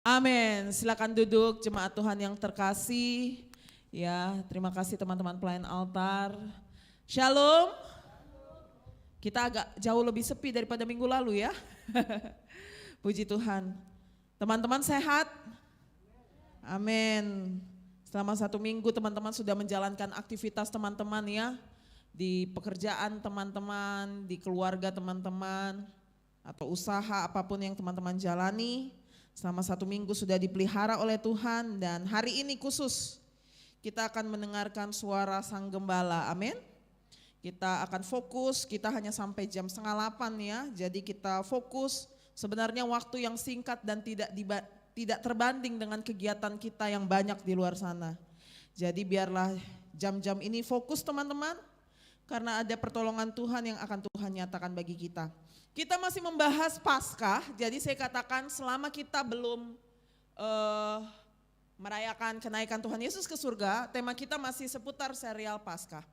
Amin. Silakan duduk jemaat Tuhan yang terkasih. Ya, terima kasih teman-teman pelayan altar. Shalom. Kita agak jauh lebih sepi daripada minggu lalu ya. Puji Tuhan. Teman-teman sehat? Amin. Selama 1 minggu teman-teman sudah menjalankan aktivitas teman-teman ya. Di pekerjaan teman-teman, di keluarga teman-teman, atau usaha apapun yang teman-teman jalani. Selama 1 minggu sudah dipelihara oleh Tuhan dan hari ini khusus kita akan mendengarkan suara Sang Gembala, amin. Kita akan fokus, kita hanya sampai jam 7:30 ya, jadi kita fokus sebenarnya waktu yang singkat dan tidak terbanding dengan kegiatan kita yang banyak di luar sana. Jadi biarlah jam-jam ini fokus teman-teman, karena ada pertolongan Tuhan yang akan Tuhan nyatakan bagi kita. Kita masih membahas Paskah, jadi saya katakan selama kita belum merayakan kenaikan Tuhan Yesus ke surga, tema kita masih seputar serial Paskah.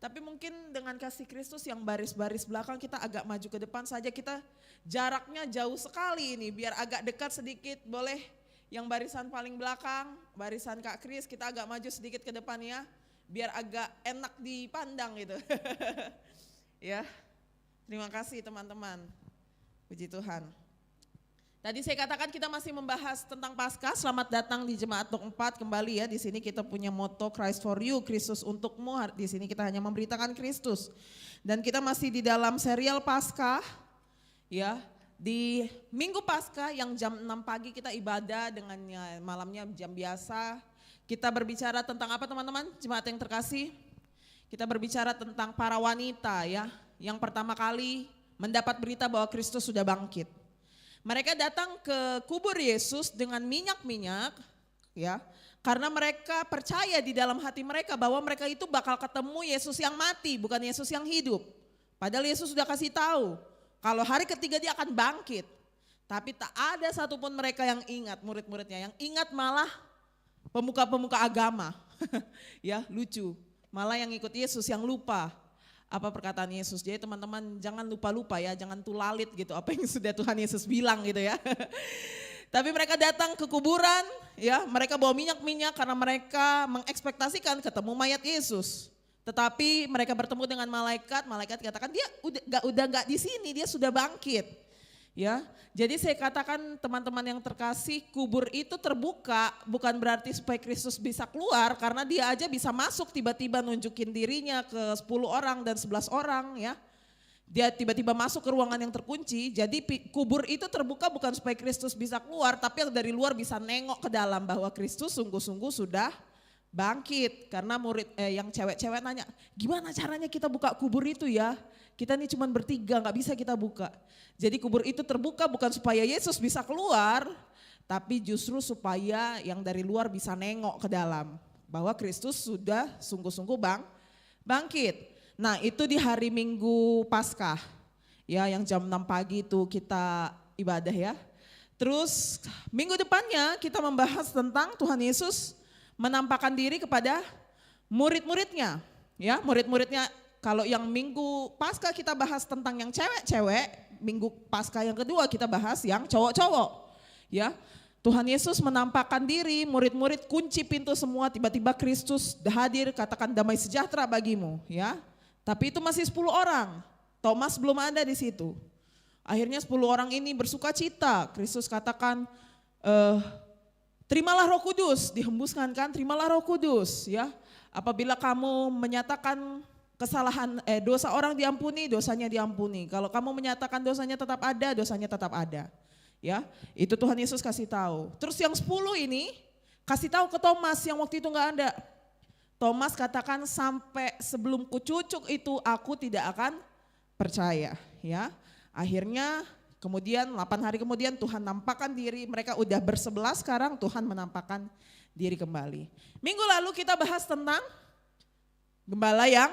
Tapi mungkin dengan kasih Kristus yang baris-baris belakang kita agak maju ke depan saja, kita jaraknya jauh sekali ini, biar agak dekat sedikit, boleh yang barisan paling belakang, barisan Kak Kris, kita agak maju sedikit ke depan ya, biar agak enak dipandang gitu. Ya. Terima kasih teman-teman, puji Tuhan. Tadi saya katakan kita masih membahas tentang Paskah. Selamat datang di Jemaat Dok 4 kembali ya. Di sini kita punya moto Christ for you, Kristus untukmu. Di sini kita hanya memberitakan Kristus. Dan kita masih di dalam serial Paskah ya. Di Minggu Paskah yang jam 6 pagi kita ibadah dengan malamnya jam biasa. Kita berbicara tentang apa teman-teman? Jemaat yang terkasih. Kita berbicara tentang para wanita ya. Yang pertama kali mendapat berita bahwa Kristus sudah bangkit. Mereka datang ke kubur Yesus dengan minyak-minyak ya, karena mereka percaya di dalam hati mereka bahwa mereka itu bakal ketemu Yesus yang mati, bukan Yesus yang hidup. Padahal Yesus sudah kasih tahu kalau hari ketiga dia akan bangkit. Tapi tak ada satupun mereka yang ingat, murid-muridnya yang ingat malah pemuka-pemuka agama. Ya, lucu. Malah yang ikut Yesus yang lupa apa perkataan Yesus. Jadi teman-teman jangan lupa-lupa ya, jangan tulalit gitu apa yang sudah Tuhan Yesus bilang gitu ya. Tapi mereka datang ke kuburan ya, mereka bawa minyak-minyak karena mereka mengekspektasikan ketemu mayat Yesus. Tetapi mereka bertemu dengan malaikat katakan dia udah nggak di sini, dia sudah bangkit. Ya, jadi saya katakan teman-teman yang terkasih, kubur itu terbuka bukan berarti supaya Kristus bisa keluar, karena dia aja bisa masuk tiba-tiba nunjukin dirinya ke 10 orang dan 11 orang ya. Dia tiba-tiba masuk ke ruangan yang terkunci, jadi kubur itu terbuka bukan supaya Kristus bisa keluar, tapi dari luar bisa nengok ke dalam bahwa Kristus sungguh-sungguh sudah bangkit. Karena murid yang cewek-cewek nanya, gimana caranya kita buka kubur itu ya? Kita ini cuma bertiga, gak bisa kita buka. Jadi kubur itu terbuka bukan supaya Yesus bisa keluar, tapi justru supaya yang dari luar bisa nengok ke dalam. Bahwa Kristus sudah sungguh-sungguh bangkit. Nah itu di hari Minggu Paskah, ya yang jam 6 pagi itu kita ibadah ya. Terus minggu depannya kita membahas tentang Tuhan Yesus menampakkan diri kepada murid-muridnya. Ya, murid-muridnya. Kalau yang Minggu Paskah kita bahas tentang yang cewek-cewek, Minggu Paskah yang kedua kita bahas yang cowok-cowok. Ya, Tuhan Yesus menampakkan diri, murid-murid kunci pintu semua, tiba-tiba Kristus hadir, katakan damai sejahtera bagimu, ya. Tapi itu masih 10 orang. Thomas belum ada di situ. Akhirnya 10 orang ini bersuka cita. Kristus katakan terimalah Roh Kudus, dihembuskan kan, terimalah Roh Kudus, ya. Apabila kamu menyatakan kesalahan dosa orang diampuni, dosanya diampuni. Kalau kamu menyatakan dosanya tetap ada, dosanya tetap ada. Ya, itu Tuhan Yesus kasih tahu. Terus yang 10 ini kasih tahu ke Thomas yang waktu itu enggak ada. Thomas katakan sampai sebelum kucucuk itu aku tidak akan percaya, ya. Akhirnya kemudian 8 hari kemudian Tuhan nampakkan diri, mereka udah bersebelas, sekarang Tuhan menampakkan diri kembali. Minggu lalu kita bahas tentang gembala yang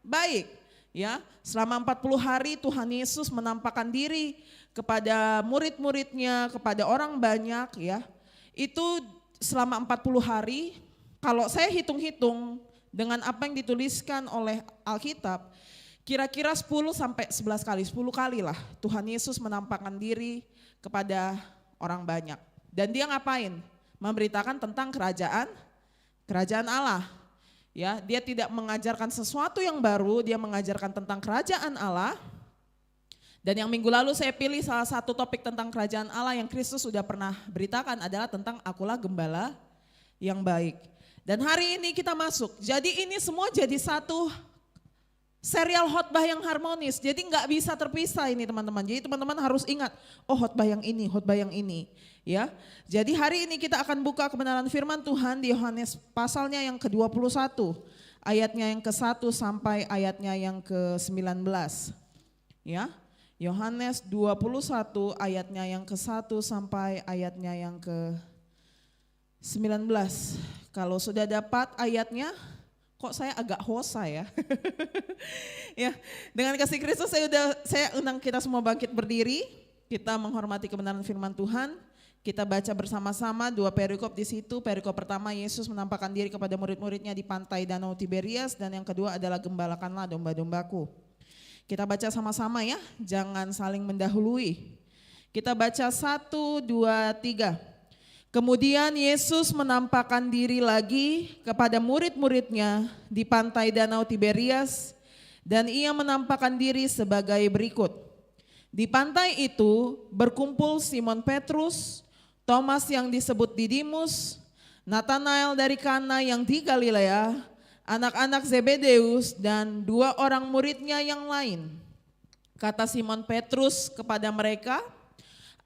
baik, ya. Selama 40 hari Tuhan Yesus menampakkan diri kepada murid-muridnya, kepada orang banyak ya. Itu selama 40 hari, kalau saya hitung-hitung dengan apa yang dituliskan oleh Alkitab, kira-kira 10 sampai 11 kali, 10 kali lah Tuhan Yesus menampakkan diri kepada orang banyak. Dan dia ngapain? Memberitakan tentang kerajaan Allah. Ya, dia tidak mengajarkan sesuatu yang baru, dia mengajarkan tentang kerajaan Allah. Dan yang minggu lalu saya pilih salah satu topik tentang kerajaan Allah yang Kristus sudah pernah beritakan adalah tentang akulah gembala yang baik. Dan hari ini kita masuk, jadi ini semua jadi satu serial khotbah yang harmonis, jadi nggak bisa terpisah ini teman-teman. Jadi teman-teman harus ingat, oh khotbah yang ini, ya. Jadi hari ini kita akan buka kebenaran firman Tuhan di Yohanes pasalnya yang ke-21, ayatnya yang ke-1 sampai ayatnya yang ke-19, ya. Yohanes 21 ayatnya yang ke-1 sampai ayatnya yang ke-19. Kalau sudah dapat ayatnya, kok saya agak hosa ya. Ya, dengan kasih Kristus saya undang kita semua bangkit berdiri, kita menghormati kebenaran firman Tuhan. Kita baca bersama-sama dua perikop di situ. Perikop pertama, Yesus menampakkan diri kepada murid-muridnya di pantai Danau Tiberias, dan yang kedua adalah gembalakanlah domba-dombaku. Kita baca sama-sama ya, jangan saling mendahului. Kita baca 1, 2, 3. Kemudian Yesus menampakkan diri lagi kepada murid-muridnya di pantai Danau Tiberias, dan ia menampakkan diri sebagai berikut. Di pantai itu berkumpul Simon Petrus, Thomas yang disebut Didimus, Natanael dari Kana yang di Galilea, anak-anak Zebedeus, dan dua orang muridnya yang lain. Kata Simon Petrus kepada mereka,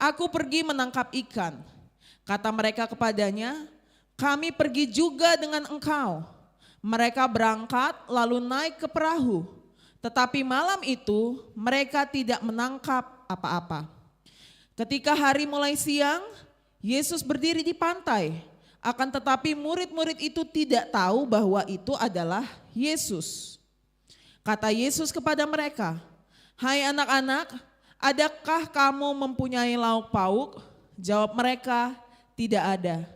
"Aku pergi menangkap ikan." Kata mereka kepadanya, "Kami pergi juga dengan engkau." Mereka berangkat lalu naik ke perahu. Tetapi malam itu mereka tidak menangkap apa-apa. Ketika hari mulai siang, Yesus berdiri di pantai. Akan tetapi murid-murid itu tidak tahu bahwa itu adalah Yesus. Kata Yesus kepada mereka, "Hai anak-anak, adakah kamu mempunyai lauk pauk?" Jawab mereka, "Tidak ada."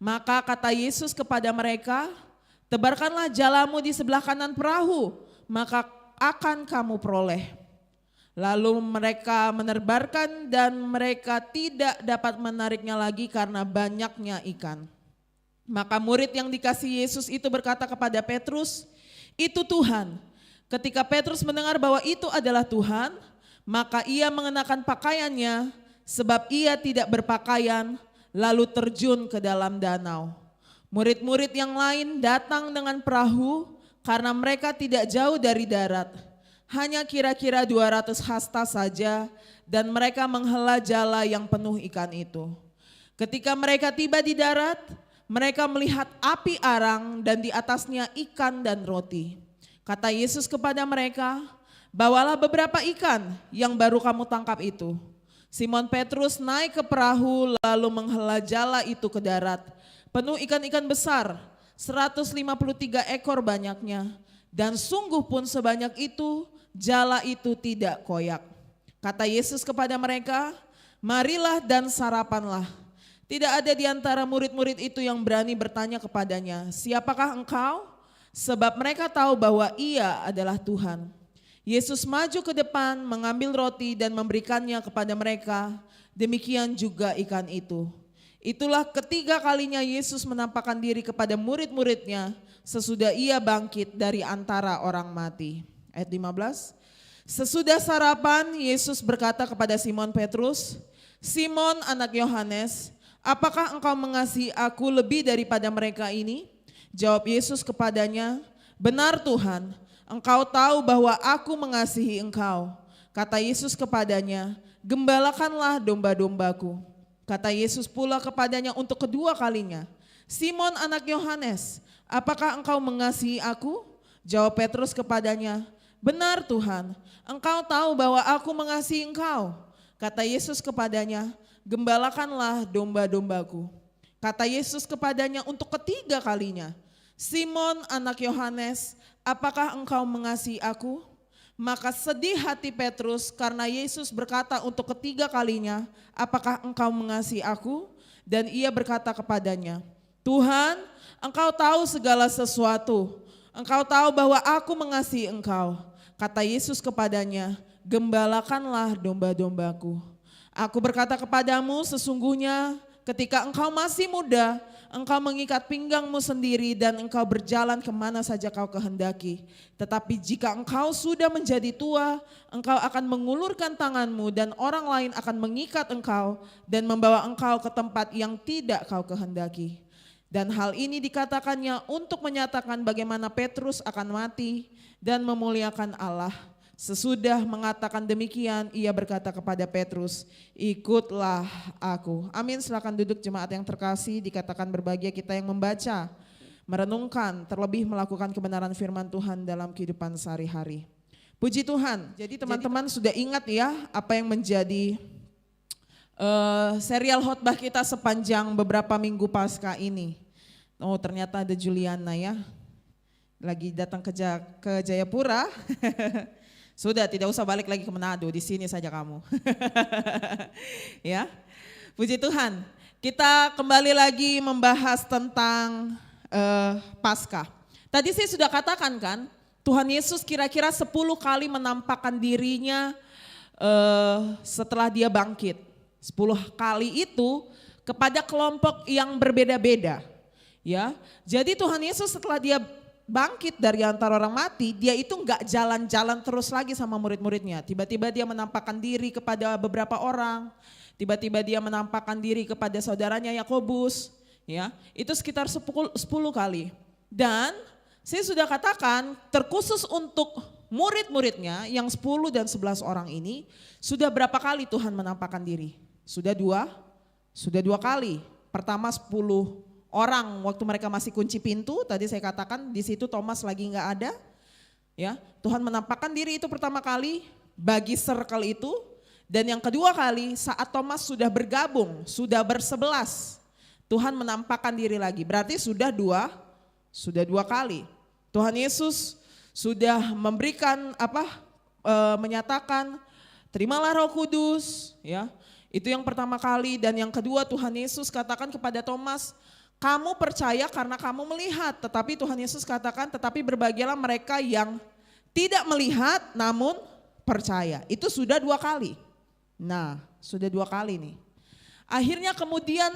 Maka kata Yesus kepada mereka, "Tebarkanlah jalamu di sebelah kanan perahu, maka akan kamu peroleh." Lalu mereka menerbarkan dan mereka tidak dapat menariknya lagi karena banyaknya ikan. Maka murid yang dikasihi Yesus itu berkata kepada Petrus, "Itu Tuhan." Ketika Petrus mendengar bahwa itu adalah Tuhan, maka ia mengenakan pakaiannya sebab ia tidak berpakaian, lalu terjun ke dalam danau. Murid-murid yang lain datang dengan perahu karena mereka tidak jauh dari darat, hanya kira-kira 200 hasta saja, dan mereka menghela jala yang penuh ikan itu. Ketika mereka tiba di darat, mereka melihat api arang dan di atasnya ikan dan roti. Kata Yesus kepada mereka, "Bawalah beberapa ikan yang baru kamu tangkap itu." Simon Petrus naik ke perahu lalu menghela jala itu ke darat. Penuh ikan-ikan besar, 153 ekor banyaknya. Dan sungguh pun sebanyak itu, jala itu tidak koyak. Kata Yesus kepada mereka, "Marilah dan sarapanlah." Tidak ada di antara murid-murid itu yang berani bertanya kepadanya, "Siapakah engkau?" Sebab mereka tahu bahwa ia adalah Tuhan. Yesus maju ke depan, mengambil roti dan memberikannya kepada mereka. Demikian juga ikan itu. Itulah ketiga kalinya Yesus menampakkan diri kepada murid-muridnya sesudah ia bangkit dari antara orang mati. Ayat 15. Sesudah sarapan, Yesus berkata kepada Simon Petrus, "Simon anak Yohanes, apakah engkau mengasihi aku lebih daripada mereka ini?" Jawab Yesus kepadanya, "Benar Tuhan, engkau tahu bahwa aku mengasihi engkau." Kata Yesus kepadanya, "Gembalakanlah domba-dombaku." Kata Yesus pula kepadanya untuk kedua kalinya, "Simon anak Yohanes, apakah engkau mengasihi aku?" Jawab Petrus kepadanya, "Benar Tuhan, engkau tahu bahwa aku mengasihi engkau." Kata Yesus kepadanya, "Gembalakanlah domba-dombaku." Kata Yesus kepadanya untuk ketiga kalinya, "Simon anak Yohanes, apakah engkau mengasihi aku?" Maka sedih hati Petrus karena Yesus berkata untuk ketiga kalinya, "Apakah engkau mengasihi aku?" Dan ia berkata kepadanya, "Tuhan, engkau tahu segala sesuatu. Engkau tahu bahwa aku mengasihi engkau." Kata Yesus kepadanya, "Gembalakanlah domba-dombaku. Aku berkata kepadamu, sesungguhnya ketika engkau masih muda, engkau mengikat pinggangmu sendiri dan engkau berjalan kemana saja kau kehendaki. Tetapi jika engkau sudah menjadi tua, engkau akan mengulurkan tanganmu dan orang lain akan mengikat engkau dan membawa engkau ke tempat yang tidak kau kehendaki. Dan hal ini dikatakannya untuk menyatakan bagaimana Petrus akan mati dan memuliakan Allah. Sesudah mengatakan demikian, ia berkata kepada Petrus, ikutlah aku. Amin, silakan duduk jemaat yang terkasih, dikatakan berbahagia kita yang membaca, merenungkan, terlebih melakukan kebenaran firman Tuhan dalam kehidupan sehari-hari. Puji Tuhan, jadi teman-teman sudah ingat ya apa yang menjadi serial khotbah kita sepanjang beberapa minggu pasca ini. Oh ternyata ada Juliana ya, lagi datang ke Jayapura. Sudah tidak usah balik lagi ke Manado, di sini saja kamu. Ya, puji Tuhan. Kita kembali lagi membahas tentang Paskah. Tadi saya sudah katakan kan, Tuhan Yesus kira-kira 10 kali menampakkan dirinya setelah dia bangkit. 10 kali itu kepada kelompok yang berbeda-beda. Ya, jadi Tuhan Yesus setelah dia bangkit dari antara orang mati, dia itu enggak jalan-jalan terus lagi sama murid-muridnya. Tiba-tiba dia menampakkan diri kepada beberapa orang, tiba-tiba dia menampakkan diri kepada saudaranya Yakobus, ya. Itu sekitar 10 kali. Dan saya sudah katakan terkhusus untuk murid-muridnya yang 10 dan 11 orang ini, sudah berapa kali Tuhan menampakkan diri? Sudah dua kali. Pertama 10 orang waktu mereka masih kunci pintu, tadi saya katakan di situ Thomas lagi nggak ada, ya Tuhan menampakkan diri itu pertama kali bagi circle itu, dan yang kedua kali saat Thomas sudah bergabung, sudah bersebelas, Tuhan menampakkan diri lagi, berarti sudah dua kali. Tuhan Yesus sudah memberikan menyatakan terimalah Roh Kudus, ya itu yang pertama kali, dan yang kedua Tuhan Yesus katakan kepada Thomas, kamu percaya karena kamu melihat, tetapi Tuhan Yesus katakan, tetapi berbahagialah mereka yang tidak melihat namun percaya. Itu sudah 2 kali. Nah, sudah 2 kali nih. Akhirnya kemudian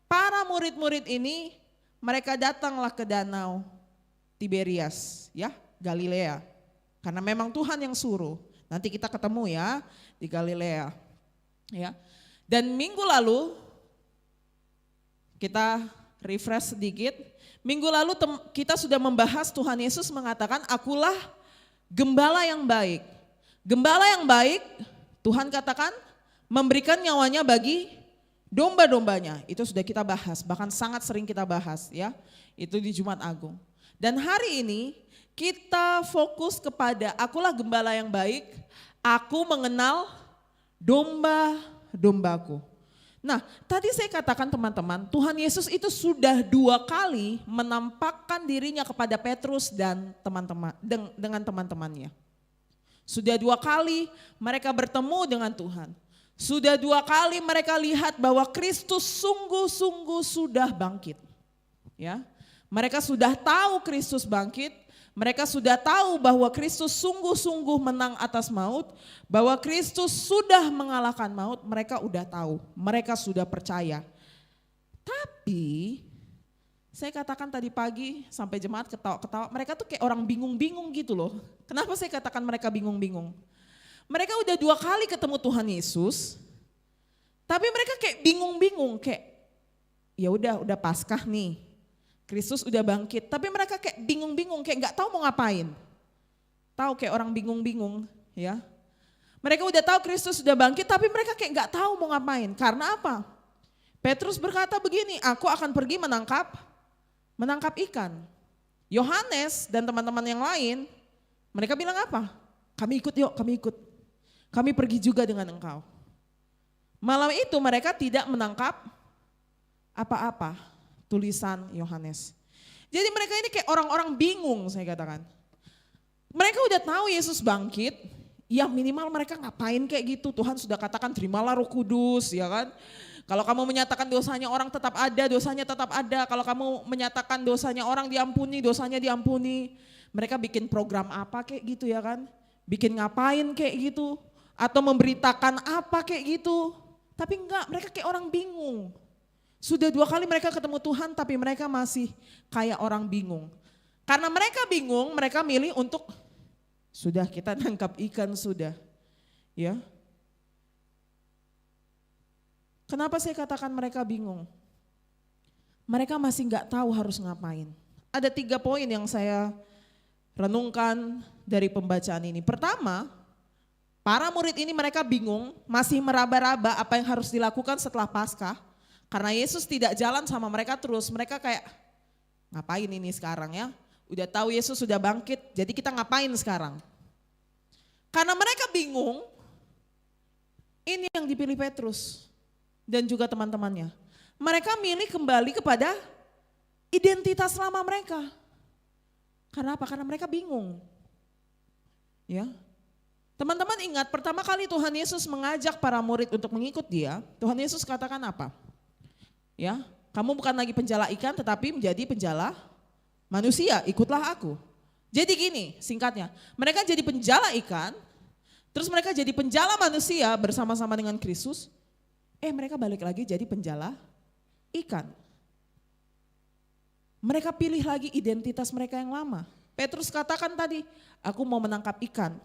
para murid-murid ini, mereka datanglah ke danau Tiberias, ya, Galilea. Karena memang Tuhan yang suruh. Nanti kita ketemu ya di Galilea. Ya. Dan minggu lalu kita refresh sedikit. Minggu lalu kita sudah membahas Tuhan Yesus mengatakan, akulah gembala yang baik. Gembala yang baik, Tuhan katakan memberikan nyawanya bagi domba-dombanya. Itu sudah kita bahas, bahkan sangat sering kita bahas ya. Itu di Jumat Agung. Dan hari ini kita fokus kepada akulah gembala yang baik, aku mengenal domba-dombaku. Nah, tadi saya katakan teman-teman, Tuhan Yesus itu sudah 2 kali menampakkan dirinya kepada Petrus dan teman-teman dengan teman-temannya. Sudah 2 kali mereka bertemu dengan Tuhan. Sudah 2 kali mereka lihat bahwa Kristus sungguh-sungguh sudah bangkit. Ya, mereka sudah tahu Kristus bangkit. Mereka sudah tahu bahwa Kristus sungguh-sungguh menang atas maut, bahwa Kristus sudah mengalahkan maut, mereka udah tahu, mereka sudah percaya. Tapi saya katakan tadi pagi sampai jemaat ketawa-ketawa, mereka tuh kayak orang bingung-bingung gitu loh. Kenapa saya katakan mereka bingung-bingung? Mereka udah 2 kali ketemu Tuhan Yesus, tapi mereka kayak bingung-bingung, kayak ya udah Paskah nih. Kristus udah bangkit, tapi mereka kayak bingung-bingung, kayak nggak tahu mau ngapain. Tahu kayak orang bingung-bingung, ya. Mereka udah tahu Kristus sudah bangkit, tapi mereka kayak nggak tahu mau ngapain. Karena apa? Petrus berkata begini, aku akan pergi menangkap ikan. Yohanes dan teman-teman yang lain, mereka bilang apa? Kami ikut yuk, kami ikut. Kami pergi juga dengan engkau. Malam itu mereka tidak menangkap apa-apa. Tulisan Yohanes. Jadi mereka ini kayak orang-orang bingung saya katakan. Mereka udah tahu Yesus bangkit, ya minimal mereka ngapain kayak gitu. Tuhan sudah katakan terimalah Roh Kudus ya kan. Kalau kamu menyatakan dosanya orang tetap ada, dosanya tetap ada. Kalau kamu menyatakan dosanya orang diampuni, dosanya diampuni. Mereka bikin program apa kayak gitu ya kan. Bikin ngapain kayak gitu. Atau memberitakan apa kayak gitu. Tapi enggak, mereka kayak orang bingung. Sudah 2 kali mereka ketemu Tuhan tapi mereka masih kayak orang bingung. Karena mereka bingung, mereka milih untuk sudah kita nangkap ikan sudah. Ya. Kenapa saya katakan mereka bingung? Mereka masih nggak tahu harus ngapain. Ada 3 poin yang saya renungkan dari pembacaan ini. Pertama, para murid ini mereka bingung, masih meraba-raba apa yang harus dilakukan setelah Paskah. Karena Yesus tidak jalan sama mereka terus, mereka kayak ngapain ini sekarang ya? Udah tahu Yesus sudah bangkit, jadi kita ngapain sekarang? Karena mereka bingung, ini yang dipilih Petrus dan juga teman-temannya. Mereka milih kembali kepada identitas lama mereka. Karena apa? Karena mereka bingung. Ya. Teman-teman ingat pertama kali Tuhan Yesus mengajak para murid untuk mengikut dia, Tuhan Yesus katakan apa? Ya, kamu bukan lagi penjala ikan tetapi menjadi penjala manusia, ikutlah aku. Jadi gini singkatnya, mereka jadi penjala ikan, terus mereka jadi penjala manusia bersama-sama dengan Kristus, mereka balik lagi jadi penjala ikan. Mereka pilih lagi identitas mereka yang lama. Petrus katakan tadi, aku mau menangkap ikan.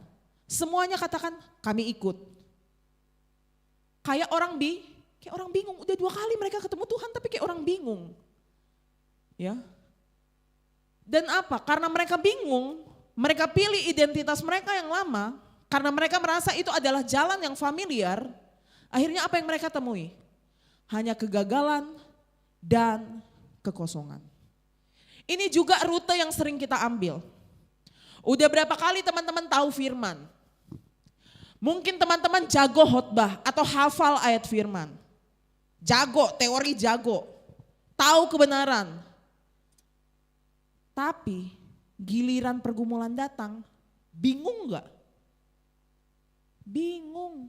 Semuanya katakan kami ikut. Kayak orang bingung, udah 2 kali mereka ketemu Tuhan tapi kayak orang bingung. Ya. Dan apa? Karena mereka bingung, mereka pilih identitas mereka yang lama, karena mereka merasa itu adalah jalan yang familiar, akhirnya apa yang mereka temui? Hanya kegagalan dan kekosongan. Ini juga rute yang sering kita ambil. Udah berapa kali teman-teman tahu firman? Mungkin teman-teman jago khotbah atau hafal ayat firman. Jago, teori jago, tahu kebenaran. Tapi giliran pergumulan datang, bingung gak? Bingung.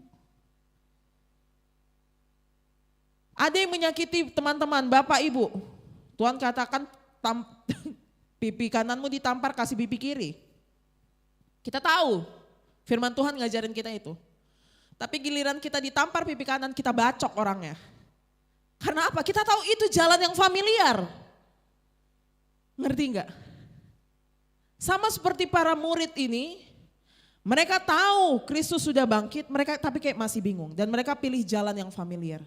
Ada yang menyakiti teman-teman, bapak ibu. Tuhan katakan pipi kananmu ditampar, kasih pipi kiri. Kita tahu firman Tuhan ngajarin kita itu. Tapi giliran kita ditampar pipi kanan, kita bacok orangnya. Karena apa? Kita tahu itu jalan yang familiar. Ngerti enggak? Sama seperti para murid ini, mereka tahu Kristus sudah bangkit, mereka tapi kayak masih bingung dan mereka pilih jalan yang familiar.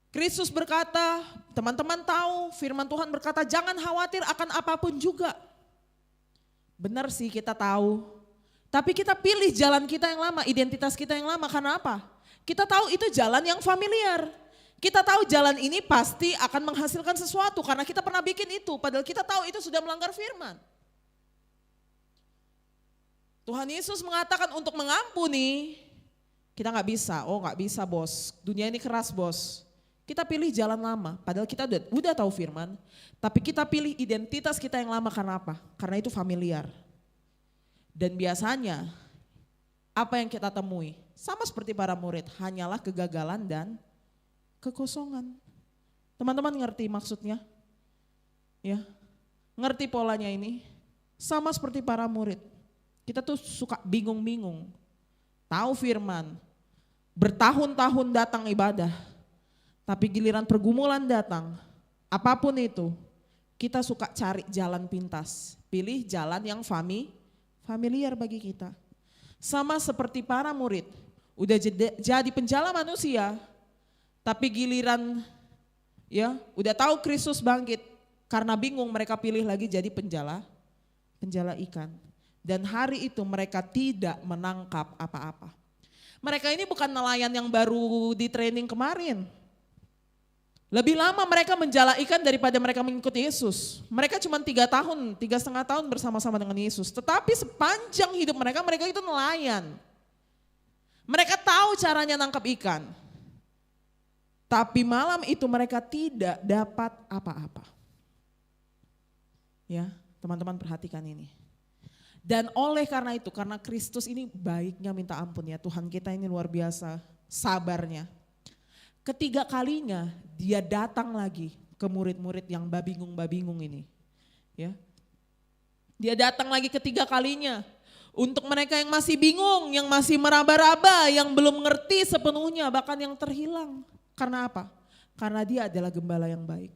Kristus berkata, teman-teman tahu firman Tuhan berkata jangan khawatir akan apapun juga. Benar sih kita tahu, tapi kita pilih jalan kita yang lama, identitas kita yang lama karena apa? Kita tahu itu jalan yang familiar. Kita tahu jalan ini pasti akan menghasilkan sesuatu karena kita pernah bikin itu. Padahal kita tahu itu sudah melanggar firman. Tuhan Yesus mengatakan untuk mengampuni, kita gak bisa. Oh gak bisa bos, dunia ini keras bos. Kita pilih jalan lama, padahal kita udah tahu firman. Tapi kita pilih identitas kita yang lama karena apa? Karena itu familiar. Dan biasanya apa yang kita temui? Sama seperti para murid, hanyalah kegagalan dan kekosongan. Teman-teman ngerti maksudnya? Ya, ngerti polanya ini? Sama seperti para murid. Kita tuh suka bingung-bingung. Tahu firman, bertahun-tahun datang ibadah. Tapi giliran pergumulan datang, apapun itu, kita suka cari jalan pintas. Pilih jalan yang familiar bagi kita. Sama seperti para murid, udah jadi penjala manusia, tapi giliran ya udah tahu Kristus bangkit, karena bingung mereka pilih lagi jadi penjala ikan. Dan hari itu mereka tidak menangkap apa-apa. Mereka ini bukan nelayan yang baru di training kemarin. Lebih lama mereka menjala ikan daripada mereka mengikuti Yesus. Mereka cuma 3,5 tahun bersama-sama dengan Yesus. Tetapi sepanjang hidup mereka itu nelayan. Mereka tahu caranya nangkap ikan. Tapi malam itu mereka tidak dapat apa-apa. Ya, teman-teman perhatikan ini. Dan oleh karena itu, karena Kristus ini baiknya minta ampun ya, Tuhan kita ini luar biasa sabarnya. Ketiga kalinya dia datang lagi ke murid-murid yang babingung ini. Ya. Dia datang lagi ketiga kalinya untuk mereka yang masih bingung, yang masih meraba-raba, yang belum ngerti sepenuhnya, bahkan yang terhilang. Karena apa? Karena dia adalah gembala yang baik.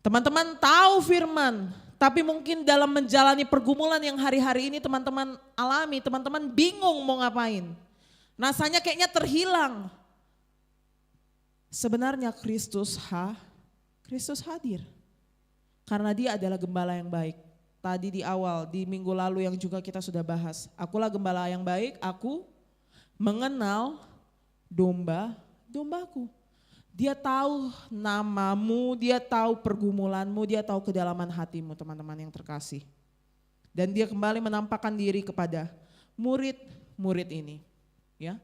Teman-teman tahu firman, tapi mungkin dalam menjalani pergumulan yang hari-hari ini teman-teman alami, teman-teman bingung mau ngapain. Rasanya kayaknya terhilang. Sebenarnya Kristus hadir. Karena dia adalah gembala yang baik. Tadi di awal, di minggu lalu yang juga kita sudah bahas. Akulah gembala yang baik, aku mengenal domba-dombaku. Dia tahu namamu, dia tahu pergumulanmu, dia tahu kedalaman hatimu teman-teman yang terkasih. Dan dia kembali menampakkan diri kepada murid-murid ini. Ya,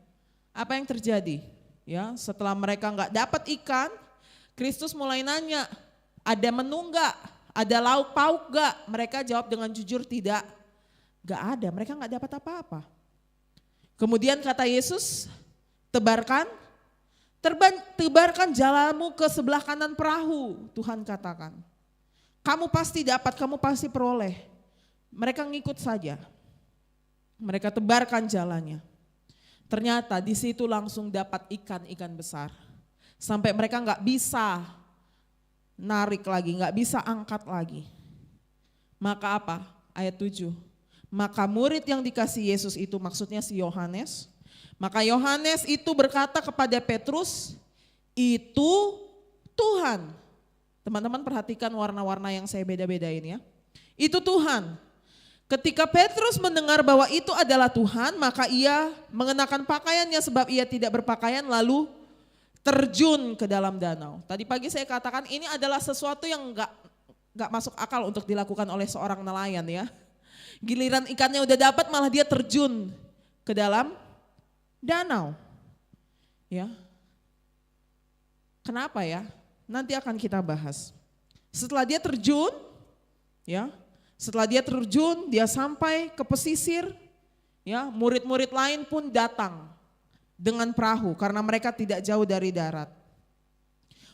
apa yang terjadi? Ya, setelah mereka nggak dapat ikan, Kristus mulai nanya, ada menu nggak? Ada lauk pauk nggak? Mereka jawab dengan jujur tidak. Nggak ada, mereka nggak dapat apa-apa. Kemudian kata Yesus, tebarkan jalamu ke sebelah kanan perahu, Tuhan katakan. Kamu pasti dapat, kamu pasti peroleh. Mereka ngikut saja. Mereka tebarkan jalannya. Ternyata di situ langsung dapat ikan-ikan besar. Sampai mereka nggak bisa narik lagi, nggak bisa angkat lagi. Maka apa? Ayat 7. Maka murid yang dikasih Yesus itu, maksudnya si Yohanes. Maka Yohanes itu berkata kepada Petrus, itu Tuhan. Teman-teman perhatikan warna-warna yang saya beda-bedain ya. Itu Tuhan. Ketika Petrus mendengar bahwa itu adalah Tuhan, maka ia mengenakan pakaiannya sebab ia tidak berpakaian lalu terjun ke dalam danau. Tadi pagi saya katakan ini adalah sesuatu yang enggak masuk akal untuk dilakukan oleh seorang nelayan ya. Giliran ikannya udah dapat malah dia terjun ke dalam danau. Ya. Kenapa ya? Nanti akan kita bahas. Setelah dia terjun, ya. Setelah dia terjun, dia sampai ke pesisir, ya. Murid-murid lain pun datang dengan perahu karena mereka tidak jauh dari darat.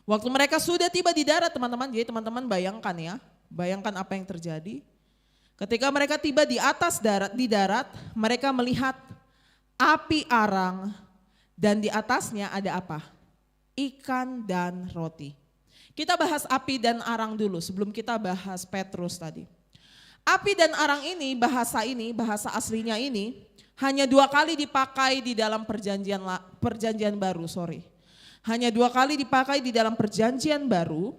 Waktu mereka sudah tiba di darat, teman-teman, jadi teman-teman bayangkan ya, bayangkan apa yang terjadi. Ketika mereka tiba di atas darat, mereka melihat api arang dan di atasnya ada apa? Ikan dan roti. Kita bahas api dan arang dulu sebelum kita bahas Petrus tadi. Api dan arang ini, bahasa aslinya ini hanya 2 kali dipakai di dalam perjanjian baru, Hanya 2 kali dipakai di dalam perjanjian baru.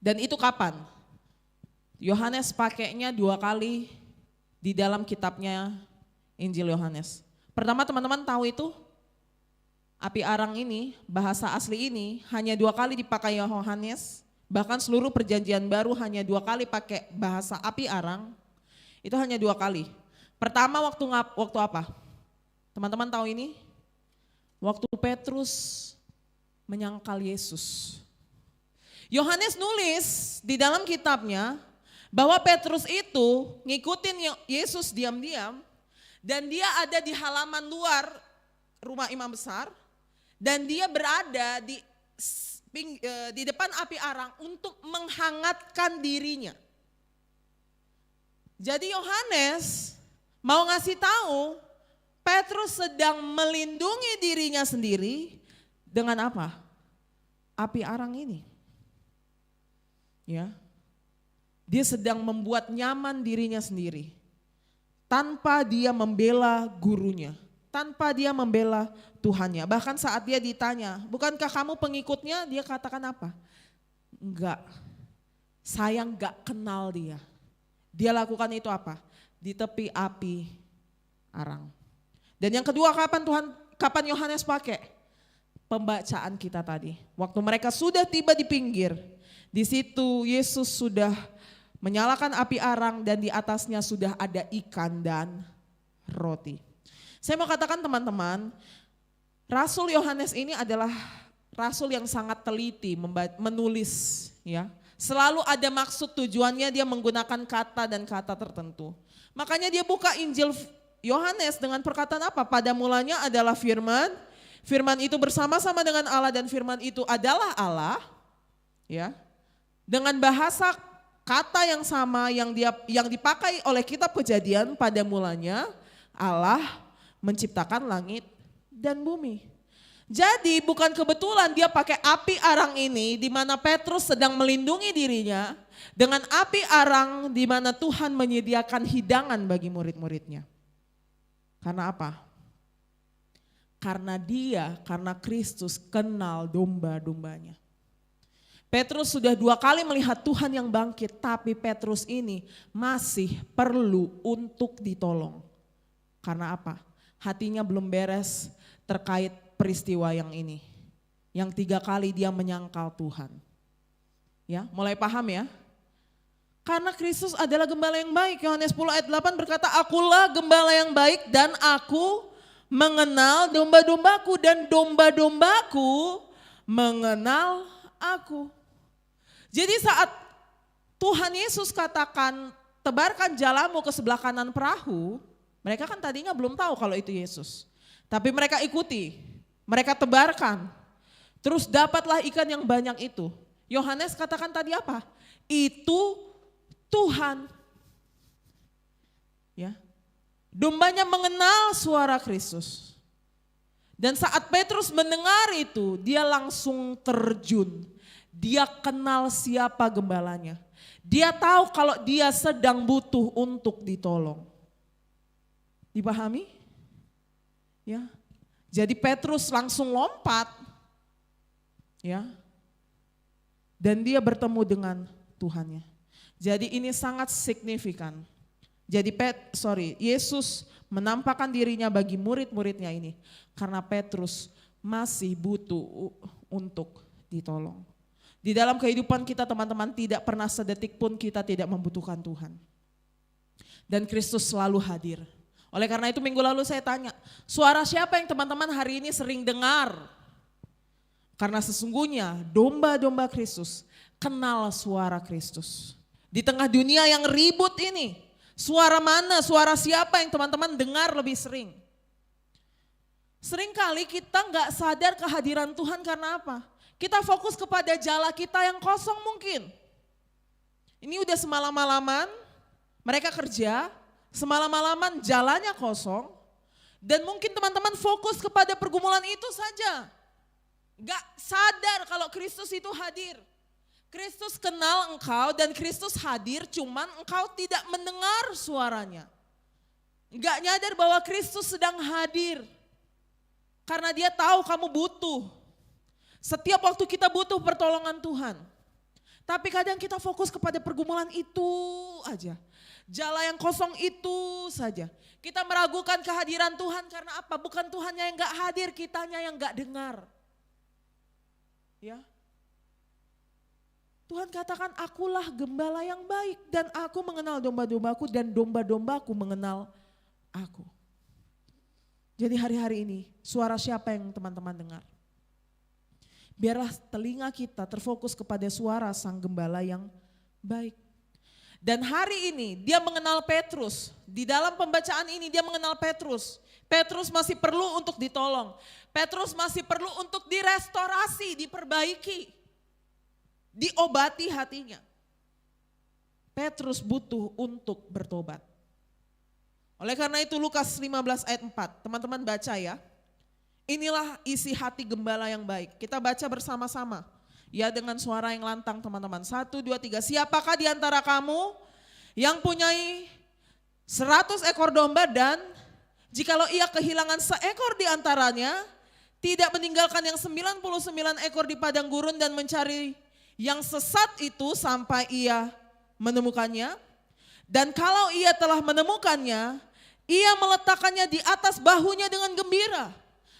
Dan itu kapan? Yohanes pakainya 2 kali di dalam kitabnya Injil Yohanes. Pertama teman-teman tahu itu api arang ini, bahasa asli ini hanya 2 kali dipakai Yohanes. Bahkan seluruh perjanjian baru hanya 2 kali pakai bahasa api arang. Itu hanya 2 kali. Pertama waktu apa? Teman-teman tahu ini? Waktu Petrus menyangkal Yesus. Yohanes nulis di dalam kitabnya bahwa Petrus itu ngikutin Yesus diam-diam dan dia ada di halaman luar rumah imam besar dan dia berada di depan api arang untuk menghangatkan dirinya. Jadi Yohanes mau ngasih tahu Petrus sedang melindungi dirinya sendiri dengan apa? Api arang ini. Ya. Dia sedang membuat nyaman dirinya sendiri. Tanpa dia membela gurunya. Tanpa dia membela Tuhannya. Bahkan saat dia ditanya, bukankah kamu pengikutnya? Dia katakan apa? Enggak. Saya enggak kenal dia. Dia lakukan itu apa? Di tepi api arang. Dan yang kedua kapan Yohanes pakai? Pembacaan kita tadi. Waktu mereka sudah tiba di pinggir. Di situ Yesus sudah menyalakan api arang dan di atasnya sudah ada ikan dan roti. Saya mau katakan teman-teman, Rasul Yohanes ini adalah rasul yang sangat teliti menulis ya. Selalu ada maksud tujuannya dia menggunakan kata dan kata tertentu. Makanya dia buka Injil Yohanes dengan perkataan apa? Pada mulanya adalah firman, firman itu bersama-sama dengan Allah dan firman itu adalah Allah. Ya. Dengan bahasa kata yang sama yang dipakai oleh kitab Kejadian, pada mulanya Allah menciptakan langit dan bumi. Jadi bukan kebetulan dia pakai api arang ini di mana Petrus sedang melindungi dirinya dengan api arang di mana Tuhan menyediakan hidangan bagi murid-muridnya. Karena apa? Karena Kristus kenal domba-dombanya. Petrus sudah 2 kali melihat Tuhan yang bangkit, tapi Petrus ini masih perlu untuk ditolong. Karena apa? Hatinya belum beres terkait peristiwa yang ini. Yang 3 kali dia menyangkal Tuhan. Ya, mulai paham ya? Karena Kristus adalah gembala yang baik. Yohanes 10 ayat 8 berkata, "Akulah gembala yang baik dan aku mengenal domba-dombaku dan domba-dombaku mengenal aku." Jadi saat Tuhan Yesus katakan, "Tebarkan jalamu ke sebelah kanan perahu," mereka kan tadinya belum tahu kalau itu Yesus. Tapi mereka ikuti, mereka tebarkan. Terus dapatlah ikan yang banyak itu. Yohanes katakan tadi apa? Itu Tuhan. Ya. Dombanya mengenal suara Kristus. Dan saat Petrus mendengar itu, dia langsung terjun. Dia kenal siapa gembalanya. Dia tahu kalau dia sedang butuh untuk ditolong. Dipahami? Ya. Jadi Petrus langsung lompat. Ya. Dan dia bertemu dengan Tuhannya. Jadi ini sangat signifikan. Jadi Yesus menampakkan dirinya bagi murid-muridnya ini. Karena Petrus masih butuh untuk ditolong. Di dalam kehidupan kita teman-teman tidak pernah sedetik pun kita tidak membutuhkan Tuhan. Dan Kristus selalu hadir. Oleh karena itu minggu lalu saya tanya, suara siapa yang teman-teman hari ini sering dengar? Karena sesungguhnya domba-domba Kristus kenal suara Kristus. Di tengah dunia yang ribut ini, suara mana, suara siapa yang teman-teman dengar lebih sering? Seringkali kita nggak sadar kehadiran Tuhan karena apa? Kita fokus kepada jala kita yang kosong mungkin. Ini udah semalam-malaman, mereka kerja, semalam-malaman jalannya kosong. Dan mungkin teman-teman fokus kepada pergumulan itu saja. Gak sadar kalau Kristus itu hadir. Kristus kenal engkau dan Kristus hadir, cuman engkau tidak mendengar suaranya. Gak nyadar bahwa Kristus sedang hadir. Karena dia tahu kamu butuh. Setiap waktu kita butuh pertolongan Tuhan. Tapi kadang kita fokus kepada pergumulan itu aja. Jala yang kosong itu saja. Kita meragukan kehadiran Tuhan karena apa? Bukan Tuhannya yang gak hadir, kitanya yang gak dengar. Ya. Tuhan katakan, "Akulah gembala yang baik dan aku mengenal domba-dombaku dan domba-dombaku mengenal aku." Jadi hari-hari ini suara siapa yang teman-teman dengar? Biarlah telinga kita terfokus kepada suara sang gembala yang baik. Dan hari ini dia mengenal Petrus. Di dalam pembacaan ini dia mengenal Petrus. Petrus masih perlu untuk ditolong. Petrus masih perlu untuk direstorasi, diperbaiki. Diobati hatinya. Petrus butuh untuk bertobat. Oleh karena itu Lukas 15 ayat 4, teman-teman baca ya. Inilah isi hati gembala yang baik. Kita baca bersama-sama. Ya dengan suara yang lantang teman-teman. 1, 2, 3. Siapakah di antara kamu yang punyai 100 ekor domba dan jikalau ia kehilangan seekor di antaranya, tidak meninggalkan yang 99 ekor di padang gurun dan mencari yang sesat itu sampai ia menemukannya. Dan kalau ia telah menemukannya, ia meletakkannya di atas bahunya dengan gembira.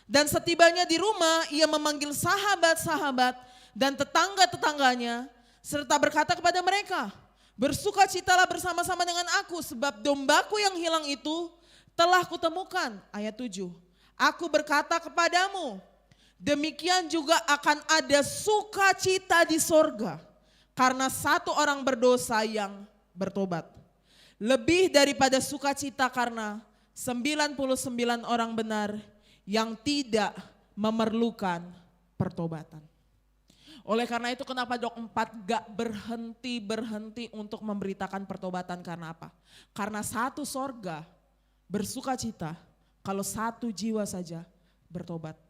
Dan setibanya di rumah, ia memanggil sahabat-sahabat dan tetangga-tetangganya, serta berkata kepada mereka, "Bersukacitalah bersama-sama dengan aku, sebab dombaku yang hilang itu telah kutemukan." Ayat 7, "Aku berkata kepadamu, demikian juga akan ada sukacita di sorga karena satu orang berdosa yang bertobat. Lebih daripada sukacita karena 99 orang benar yang tidak memerlukan pertobatan." Oleh karena itu kenapa Dok 4 gak berhenti untuk memberitakan pertobatan, karena apa? Karena satu sorga bersukacita kalau satu jiwa saja bertobat.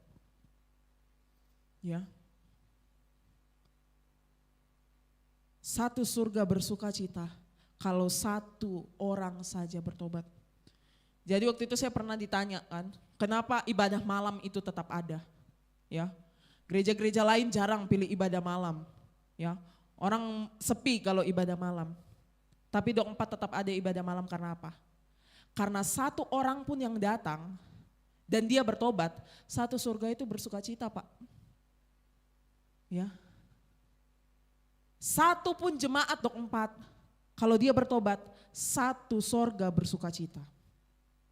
Ya. Satu surga bersuka cita kalau satu orang saja bertobat. Jadi waktu itu saya pernah ditanya kan, kenapa ibadah malam itu tetap ada? Ya. Gereja-gereja lain jarang pilih ibadah malam. Ya. Orang sepi kalau ibadah malam. Tapi Dok 4 tetap ada ibadah malam karena apa? Karena satu orang pun yang datang dan dia bertobat, satu surga itu bersuka cita, Pak. Ya. Satu pun jemaat Dok 4, kalau dia bertobat, satu surga bersuka cita.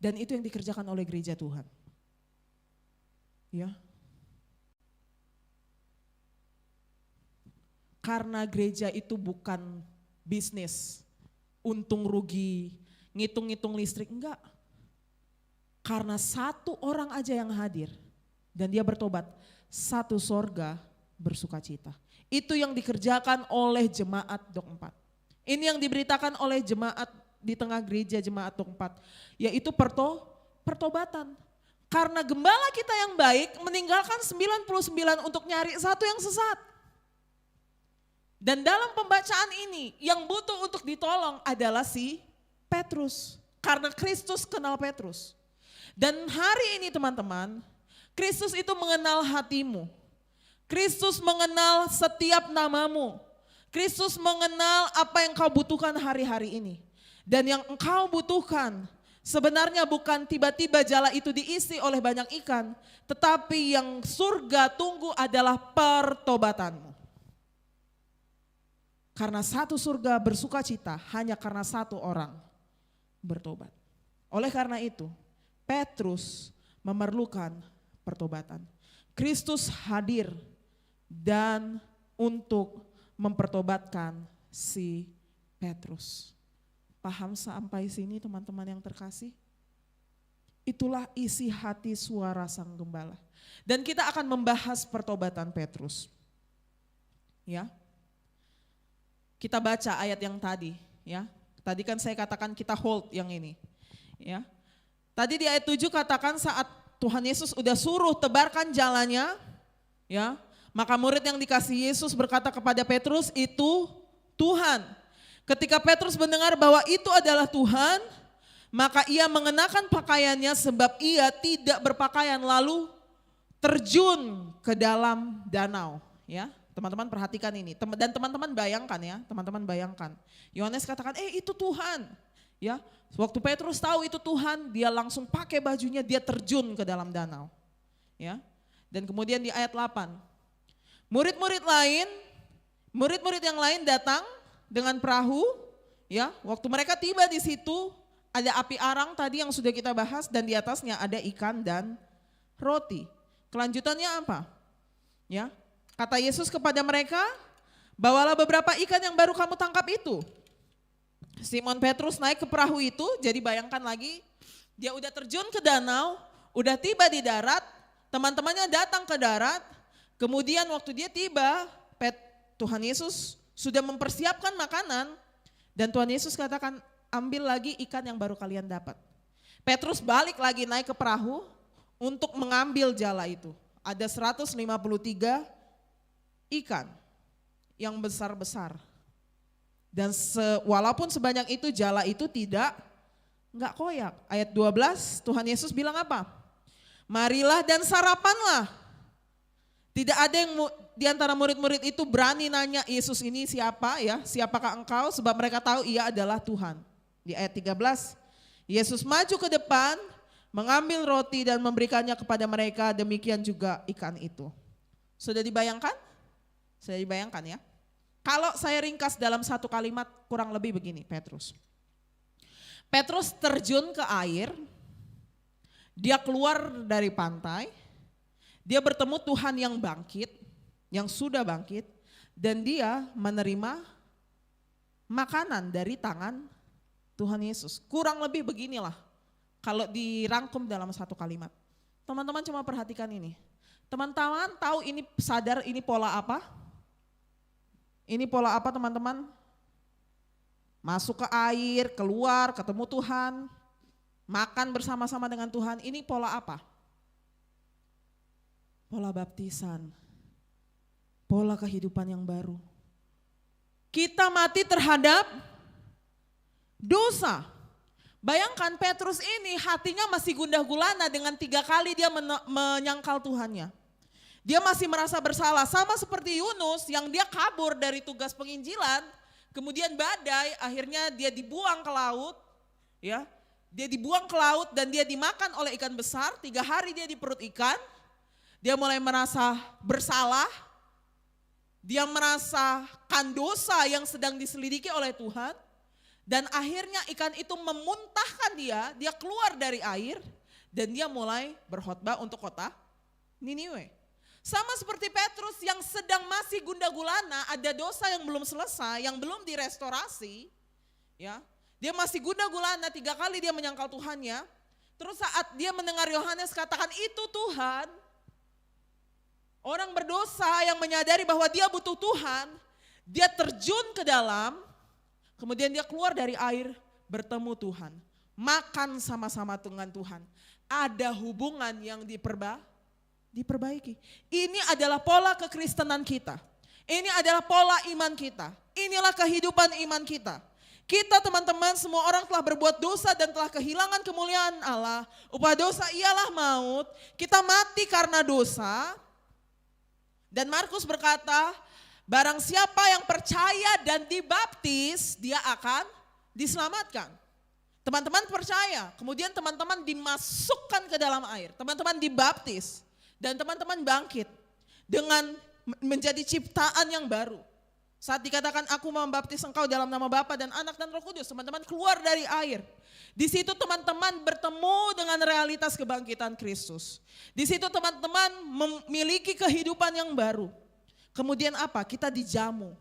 Dan itu yang dikerjakan oleh gereja Tuhan. Ya. Karena gereja itu bukan bisnis, untung rugi, ngitung-ngitung listrik, enggak. Karena satu orang aja yang hadir dan dia bertobat, satu sorga bersuka cita. Itu yang dikerjakan oleh jemaat Dok 4. Ini yang diberitakan oleh jemaat di tengah gereja jemaat Dok 4, yaitu pertobatan. Karena gembala kita yang baik meninggalkan 99 untuk nyari satu yang sesat. Dan dalam pembacaan ini yang butuh untuk ditolong adalah si Petrus. Karena Kristus kenal Petrus. Dan hari ini teman-teman, Kristus itu mengenal hatimu. Kristus mengenal setiap namamu. Kristus mengenal apa yang kau butuhkan hari-hari ini. Dan yang engkau butuhkan sebenarnya bukan tiba-tiba jala itu diisi oleh banyak ikan. Tetapi yang surga tunggu adalah pertobatanmu. Karena satu surga bersuka cita hanya karena satu orang bertobat. Oleh karena itu, Petrus memerlukan pertobatan. Kristus hadir dan untuk mempertobatkan si Petrus. Paham sampai sini teman-teman yang terkasih? Itulah isi hati suara sang gembala. Dan kita akan membahas pertobatan Petrus. Ya. Kita baca ayat yang tadi, ya. Tadi kan saya katakan kita hold yang ini. Ya. Tadi di ayat 7 katakan saat Tuhan Yesus udah suruh tebarkan jalannya, ya. Maka murid yang dikasih Yesus berkata kepada Petrus, itu Tuhan. Ketika Petrus mendengar bahwa itu adalah Tuhan, maka ia mengenakan pakaiannya sebab ia tidak berpakaian lalu terjun ke dalam danau. Ya, teman-teman perhatikan ini dan teman-teman bayangkan ya, teman-teman bayangkan. Yohanes katakan, itu Tuhan. Ya, waktu Petrus tahu itu Tuhan, dia langsung pakai bajunya, dia terjun ke dalam danau. Ya, dan kemudian di ayat 8, murid-murid yang lain datang dengan perahu, ya. Waktu mereka tiba di situ ada api arang tadi yang sudah kita bahas dan di atasnya ada ikan dan roti. Kelanjutannya apa? Ya, kata Yesus kepada mereka, bawalah beberapa ikan yang baru kamu tangkap itu. Simon Petrus naik ke perahu itu, jadi bayangkan lagi, dia udah terjun ke danau, udah tiba di darat, teman-temannya datang ke darat, kemudian waktu dia tiba, Tuhan Yesus sudah mempersiapkan makanan dan Tuhan Yesus katakan ambil lagi ikan yang baru kalian dapat. Petrus balik lagi naik ke perahu untuk mengambil jala itu. Ada 153 ikan yang besar-besar. Dan walaupun sebanyak itu jala itu enggak koyak. Ayat 12 Tuhan Yesus bilang apa? Marilah dan sarapanlah. Tidak ada yang di antara murid-murid itu berani nanya Yesus ini siapa ya, siapakah engkau, sebab mereka tahu ia adalah Tuhan. Di ayat 13, Yesus maju ke depan, mengambil roti dan memberikannya kepada mereka, demikian juga ikan itu. Sudah dibayangkan? Sudah dibayangkan ya? Kalau saya ringkas dalam satu kalimat kurang lebih begini, Petrus. Petrus terjun ke air, dia keluar dari pantai, dia bertemu Tuhan yang bangkit, yang sudah bangkit, dan dia menerima makanan dari tangan Tuhan Yesus. Kurang lebih beginilah kalau dirangkum dalam satu kalimat. Teman-teman cuma perhatikan ini. Teman-teman tahu ini, sadar ini pola apa? Ini pola apa teman-teman? Masuk ke air, keluar, ketemu Tuhan, makan bersama-sama dengan Tuhan. Ini pola apa? Pola baptisan. Pola kehidupan yang baru. Kita mati terhadap dosa. Bayangkan Petrus ini hatinya masih gundah gulana dengan 3 kali dia menyangkal Tuhannya. Dia masih merasa bersalah, sama seperti Yunus yang dia kabur dari tugas penginjilan, kemudian badai, akhirnya dia dibuang ke laut, ya. Dia dibuang ke laut dan dia dimakan oleh ikan besar, 3 hari dia di perut ikan. Dia mulai merasa bersalah, dia merasakan dosa yang sedang diselidiki oleh Tuhan. Dan akhirnya ikan itu memuntahkan dia keluar dari air dan dia mulai berkhotbah untuk kota Niniwe. Sama seperti Petrus yang sedang masih gundah gulana, ada dosa yang belum selesai, yang belum direstorasi, ya. Dia masih gundah gulana, 3 kali dia menyangkal Tuhannya. Terus saat dia mendengar Yohanes katakan itu Tuhan, orang berdosa yang menyadari bahwa dia butuh Tuhan, dia terjun ke dalam, kemudian dia keluar dari air, bertemu Tuhan, makan sama-sama dengan Tuhan. Ada hubungan yang diperbaiki. Ini adalah pola kekristenan kita. Ini adalah pola iman kita. Inilah kehidupan iman kita. Kita teman-teman semua orang telah berbuat dosa dan telah kehilangan kemuliaan Allah. Upah dosa ialah maut. Kita mati karena dosa. Dan Markus berkata, barang siapa yang percaya dan dibaptis, dia akan diselamatkan. Teman-teman percaya, kemudian teman-teman dimasukkan ke dalam air. Teman-teman dibaptis. Dan teman-teman bangkit dengan menjadi ciptaan yang baru. Saat dikatakan aku membaptis engkau dalam nama Bapa dan Anak dan Roh Kudus, teman-teman keluar dari air. Di situ teman-teman bertemu dengan realitas kebangkitan Kristus. Di situ teman-teman memiliki kehidupan yang baru. Kemudian apa? Kita dijamu.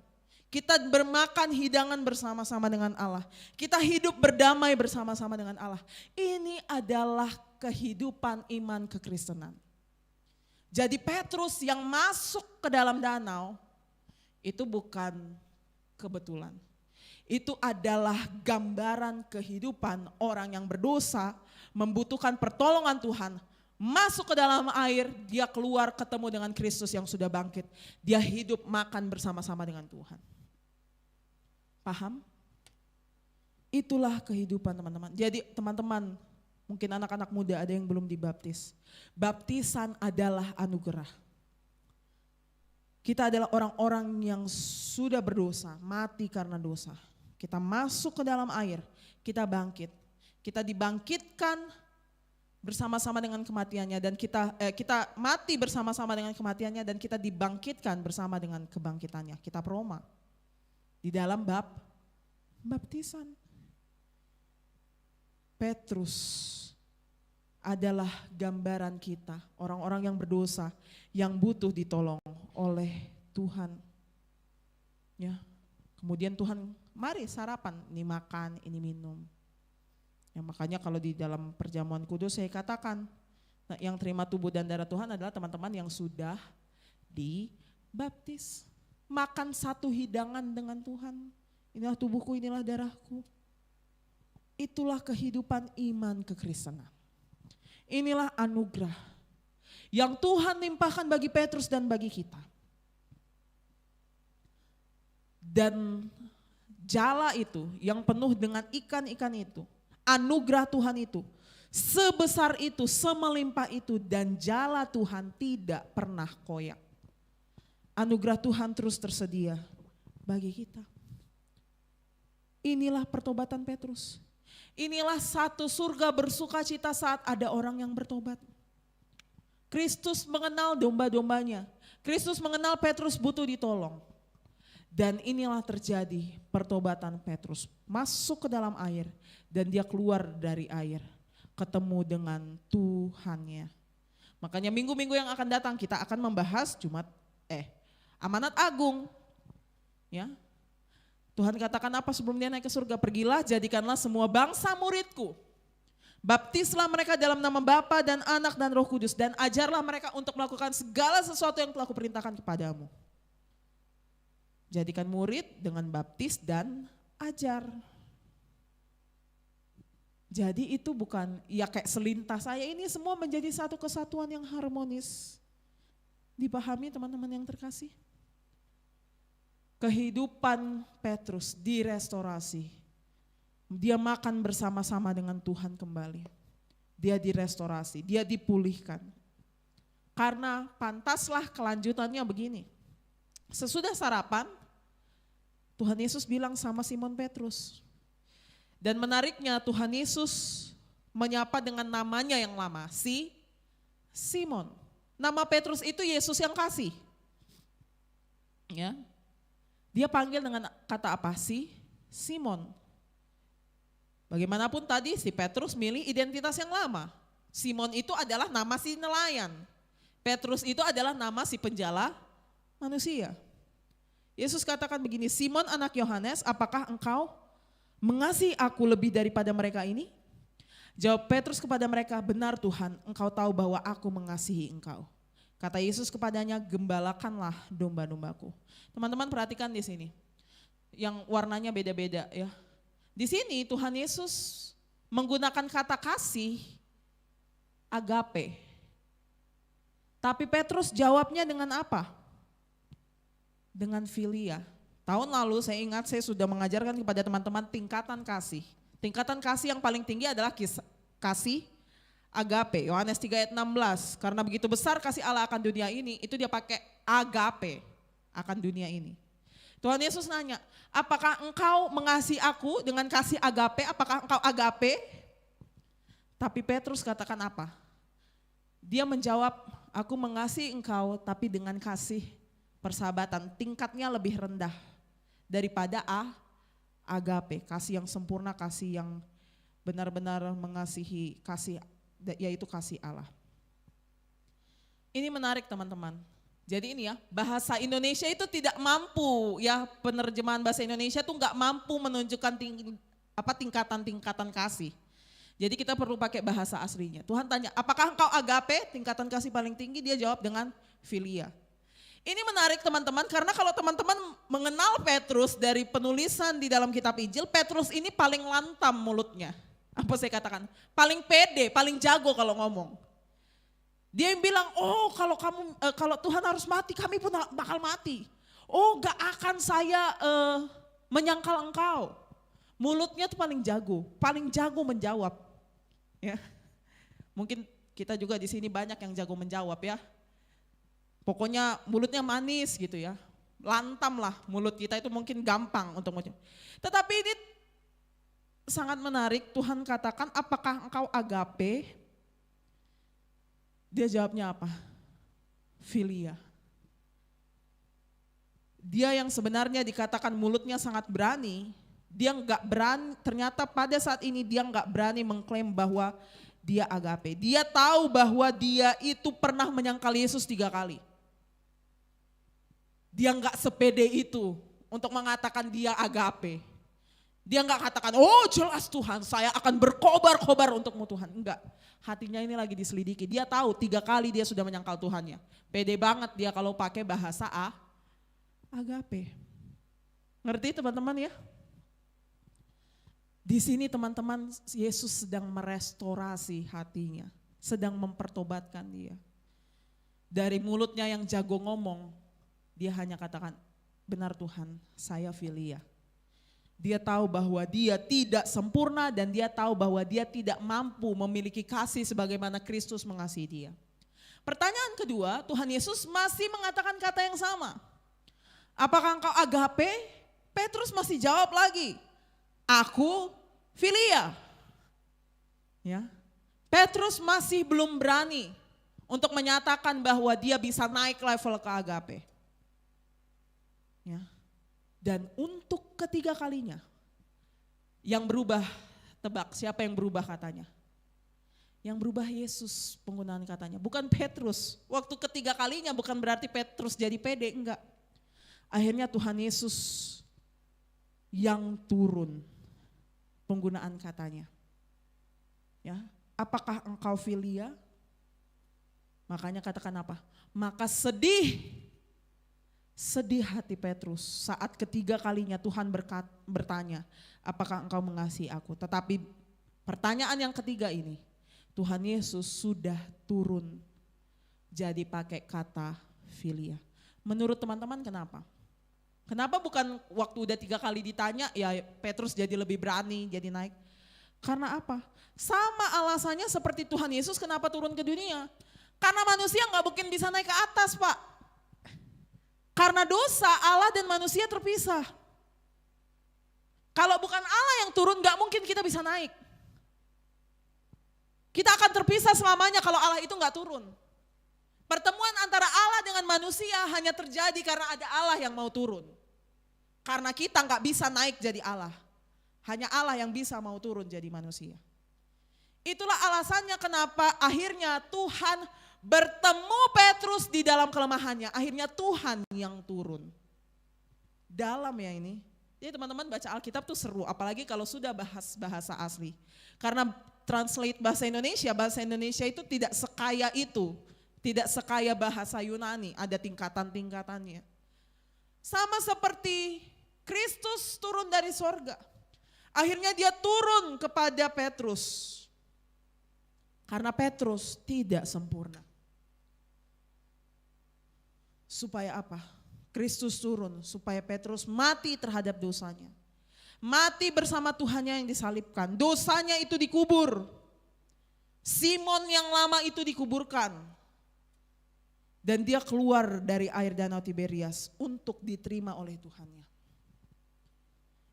Kita bermakan hidangan bersama-sama dengan Allah. Kita hidup berdamai bersama-sama dengan Allah. Ini adalah kehidupan iman kekristenan. Jadi Petrus yang masuk ke dalam danau itu bukan kebetulan. Itu adalah gambaran kehidupan orang yang berdosa, membutuhkan pertolongan Tuhan. Masuk ke dalam air, dia keluar ketemu dengan Kristus yang sudah bangkit. Dia hidup makan bersama-sama dengan Tuhan. Paham? Itulah kehidupan teman-teman. Jadi teman-teman, mungkin anak-anak muda ada yang belum dibaptis. Baptisan adalah anugerah. Kita adalah orang-orang yang sudah berdosa, mati karena dosa. Kita masuk ke dalam air, kita bangkit. Kita dibangkitkan bersama-sama dengan kematiannya dan kita mati bersama-sama dengan kematiannya dan kita dibangkitkan bersama dengan kebangkitannya. Kita Roma di dalam baptisan. Petrus adalah gambaran kita, orang-orang yang berdosa, yang butuh ditolong oleh Tuhan. Ya, kemudian Tuhan, mari sarapan, ini makan, ini minum. Ya, makanya kalau di dalam perjamuan kudus saya katakan, nah, yang terima tubuh dan darah Tuhan adalah teman-teman yang sudah dibaptis. Makan satu hidangan dengan Tuhan. Inilah tubuhku, inilah darahku. Itulah kehidupan iman kekristenan. Inilah anugerah yang Tuhan limpahkan bagi Petrus dan bagi kita. Dan jala itu yang penuh dengan ikan-ikan itu, anugerah Tuhan itu, sebesar itu, semelimpah itu, dan jala Tuhan tidak pernah koyak. Anugerah Tuhan terus tersedia bagi kita. Inilah pertobatan Petrus. Inilah satu surga bersuka cita saat ada orang yang bertobat. Kristus mengenal domba-dombanya. Kristus mengenal Petrus butuh ditolong. Dan inilah terjadi pertobatan Petrus. Masuk ke dalam air dan dia keluar dari air. Ketemu dengan Tuhannya. Makanya minggu-minggu yang akan datang kita akan membahas amanat agung. Ya. Tuhan katakan apa sebelum dia naik ke surga? Pergilah, jadikanlah semua bangsa muridku. Baptislah mereka dalam nama Bapa dan Anak dan Roh Kudus. Dan ajarlah mereka untuk melakukan segala sesuatu yang telah kuperintahkan kepadamu. Jadikan murid dengan baptis dan ajar. Jadi itu bukan ya kayak selintas saya, ini semua menjadi satu kesatuan yang harmonis. Dipahami teman-teman yang terkasih? kehidupan Petrus direstorasi. Dia makan bersama-sama dengan Tuhan kembali. Dia direstorasi, dia dipulihkan. Karena pantaslah kelanjutannya begini. Sesudah sarapan, Tuhan Yesus bilang sama Simon Petrus. Dan menariknya Tuhan Yesus menyapa dengan namanya yang lama, si Simon. Nama Petrus itu Yesus yang kasih. Ya. Dia panggil dengan kata apa? Si Simon. Bagaimanapun tadi si Petrus milih identitas yang lama. Simon itu adalah nama si nelayan. Petrus itu adalah nama si penjala manusia. Yesus katakan begini, Simon anak Yohanes, apakah engkau mengasihi aku lebih daripada mereka ini? Jawab Petrus kepada mereka, benar Tuhan, engkau tahu bahwa aku mengasihi engkau. Kata Yesus kepadanya, gembalakanlah domba-dombaku. Teman-teman perhatikan di sini, yang warnanya beda-beda ya. Di sini Tuhan Yesus menggunakan kata kasih, agape. Tapi Petrus jawabnya dengan apa? Dengan filia. Tahun lalu saya ingat saya sudah mengajarkan kepada teman-teman tingkatan kasih. Tingkatan kasih yang paling tinggi adalah kasih agape. Yohanes 3 ayat 16. Karena begitu besar kasih Allah akan dunia ini, itu dia pakai agape akan dunia ini. Tuhan Yesus nanya, apakah engkau mengasihi aku dengan kasih agape? Apakah engkau agape? Tapi Petrus katakan apa? Dia menjawab, aku mengasihi engkau tapi dengan kasih persahabatan. Tingkatnya lebih rendah daripada agape, kasih yang sempurna, kasih yang benar-benar mengasihi, kasih yaitu kasih Allah. Ini menarik teman-teman. Jadi ini ya, bahasa Indonesia itu tidak mampu ya, penerjemahan bahasa Indonesia itu nggak mampu menunjukkan tingkatan-tingkatan kasih. Jadi kita perlu pakai bahasa aslinya. Tuhan tanya, apakah engkau agape, tingkatan kasih paling tinggi? Dia jawab dengan filia. Ini menarik teman-teman, karena kalau teman-teman mengenal Petrus dari penulisan di dalam kitab Injil, Petrus ini paling lantam mulutnya. Apa saya katakan? Paling pede, paling jago kalau ngomong. Dia yang bilang, oh kalau Tuhan harus mati, kami pun bakal mati. Oh gak akan saya menyangkal engkau. Mulutnya tuh paling jago menjawab. Ya, mungkin kita juga di sini banyak yang jago menjawab ya. Pokoknya mulutnya manis gitu ya. Lantam lah mulut kita itu mungkin gampang untuk menjawab. Tetapi ini sangat menarik, Tuhan katakan apakah engkau agape? Dia jawabnya apa? Filia. Dia yang sebenarnya dikatakan mulutnya sangat berani, dia enggak berani, ternyata pada saat ini dia enggak berani mengklaim bahwa dia agape. Dia tahu bahwa dia itu pernah menyangkal Yesus 3 kali. Dia enggak sepede itu untuk mengatakan dia agape. Dia enggak katakan, oh jelas Tuhan saya akan berkobar-kobar untukmu Tuhan. Enggak, hatinya ini lagi diselidiki. Dia tahu 3 kali dia sudah menyangkal Tuhannya. Pede banget dia kalau pakai bahasa agape. Ngerti teman-teman ya? Di sini teman-teman Yesus sedang merestorasi hatinya. Sedang mempertobatkan dia. Dari mulutnya yang jago ngomong, dia hanya katakan, benar Tuhan saya filia. Dia tahu bahwa dia tidak sempurna dan dia tahu bahwa dia tidak mampu memiliki kasih sebagaimana Kristus mengasihi dia. Pertanyaan kedua, Tuhan Yesus masih mengatakan kata yang sama. Apakah engkau agape? Petrus masih jawab lagi, aku filia. Ya. Petrus masih belum berani untuk menyatakan bahwa dia bisa naik level ke agape. Ya. Dan untuk ketiga kalinya, yang berubah, tebak siapa yang berubah katanya? Yang berubah Yesus penggunaan katanya, bukan Petrus. Waktu ketiga kalinya bukan berarti Petrus jadi pede, enggak. Akhirnya Tuhan Yesus yang turun penggunaan katanya. Ya, apakah engkau filia? Makanya katakan apa? Maka sedih hati Petrus saat ketiga kalinya Tuhan bertanya, apakah engkau mengasihi aku? Tetapi pertanyaan yang ketiga ini, Tuhan Yesus sudah turun jadi pakai kata filia. Menurut teman-teman kenapa? Kenapa bukan waktu udah 3 kali ditanya ya Petrus jadi lebih berani, jadi naik. Karena apa? Sama alasannya seperti Tuhan Yesus kenapa turun ke dunia. Karena manusia nggak mungkin bisa naik ke atas, Pak. Karena dosa Allah dan manusia terpisah. Kalau bukan Allah yang turun nggak mungkin kita bisa naik. Kita akan terpisah selamanya kalau Allah itu nggak turun. Pertemuan antara Allah dengan manusia hanya terjadi karena ada Allah yang mau turun. Karena kita nggak bisa naik jadi Allah. Hanya Allah yang bisa mau turun jadi manusia. Itulah alasannya kenapa akhirnya Tuhan bertemu Petrus di dalam kelemahannya. Akhirnya Tuhan yang turun. Dalam ya ini. Jadi teman-teman baca Alkitab tuh seru. Apalagi kalau sudah bahas bahasa asli. Karena translate bahasa Indonesia itu tidak sekaya itu. Tidak sekaya bahasa Yunani, ada tingkatan-tingkatannya. Sama seperti Kristus turun dari sorga. Akhirnya dia turun kepada Petrus. Karena Petrus tidak sempurna. Supaya apa? Kristus turun supaya Petrus mati terhadap dosanya. Mati bersama Tuhannya yang disalibkan. Dosanya itu dikubur. Simon yang lama itu dikuburkan. Dan dia keluar dari air danau Tiberias untuk diterima oleh Tuhannya.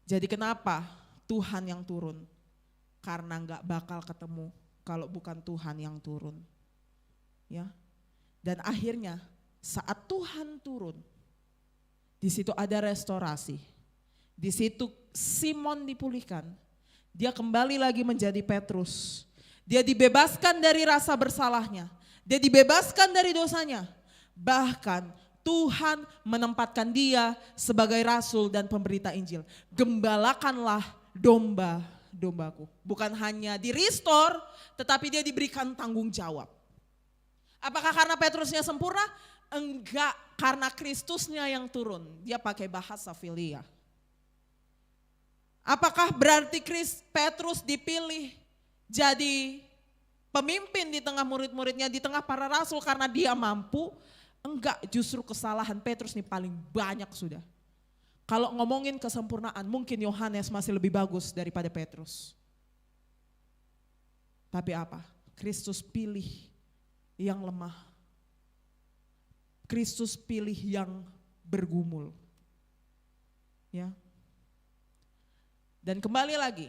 Jadi kenapa Tuhan yang turun? Karena gak bakal ketemu kalau bukan Tuhan yang turun. Ya. Dan akhirnya saat Tuhan turun, di situ ada restorasi. Di situ Simon dipulihkan. Dia kembali lagi menjadi Petrus. Dia dibebaskan dari rasa bersalahnya. Dia dibebaskan dari dosanya. Bahkan Tuhan menempatkan dia sebagai rasul dan pemberita Injil. Gembalakanlah domba-dombaku. Bukan hanya di restore, tetapi dia diberikan tanggung jawab. Apakah karena Petrusnya sempurna? Enggak, karena Kristusnya yang turun. Dia pakai bahasa filia. Apakah berarti Petrus dipilih jadi pemimpin di tengah murid-muridnya, di tengah para rasul karena dia mampu? Enggak, justru kesalahan Petrus nih paling banyak sudah. Kalau ngomongin kesempurnaan, mungkin Yohanes masih lebih bagus daripada Petrus. Tapi apa? Kristus pilih yang lemah. Kristus pilih yang bergumul. Ya. Dan kembali lagi,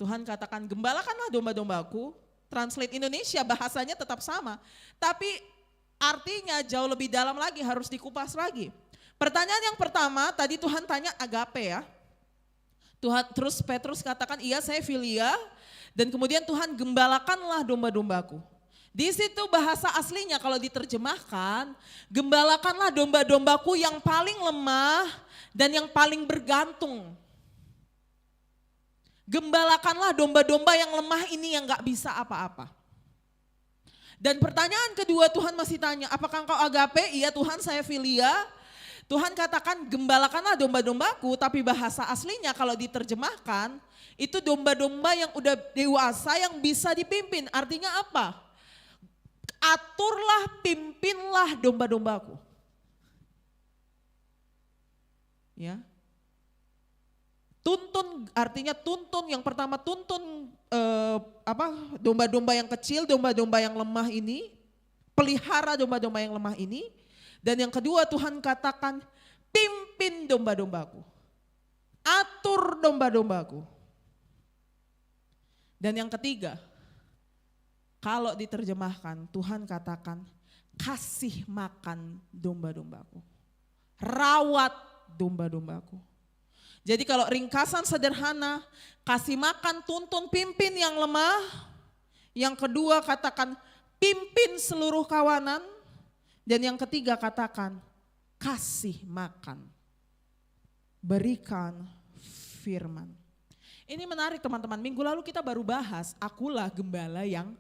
Tuhan katakan gembalakanlah domba-dombaku. Translate Indonesia bahasanya tetap sama. Tapi artinya jauh lebih dalam lagi, harus dikupas lagi. Pertanyaan yang pertama, tadi Tuhan tanya agape ya. Terus Petrus katakan, iya saya filia. Dan kemudian Tuhan gembalakanlah domba-dombaku. Di situ bahasa aslinya kalau diterjemahkan, gembalakanlah domba-dombaku yang paling lemah dan yang paling bergantung. Gembalakanlah domba-domba yang lemah ini yang gak bisa apa-apa. Dan pertanyaan kedua Tuhan masih tanya, apakah engkau agape? Iya Tuhan, saya filia. Tuhan katakan gembalakanlah domba-dombaku, tapi bahasa aslinya kalau diterjemahkan itu domba-domba yang udah dewasa yang bisa dipimpin. Artinya apa? Aturlah, pimpinlah domba-dombaku. Ya. Tuntun, artinya tuntun, yang pertama tuntun domba-domba yang kecil, domba-domba yang lemah ini, pelihara domba-domba yang lemah ini. Dan yang kedua Tuhan katakan pimpin domba-dombaku, atur domba-dombaku. Dan yang ketiga, kalau diterjemahkan Tuhan katakan kasih makan domba-dombaku, rawat domba-dombaku. Jadi kalau ringkasan sederhana, kasih makan, tuntun, pimpin yang lemah. Yang kedua katakan pimpin seluruh kawanan. Dan yang ketiga katakan kasih makan, berikan firman. Ini menarik teman-teman, minggu lalu kita baru bahas akulah gembala yang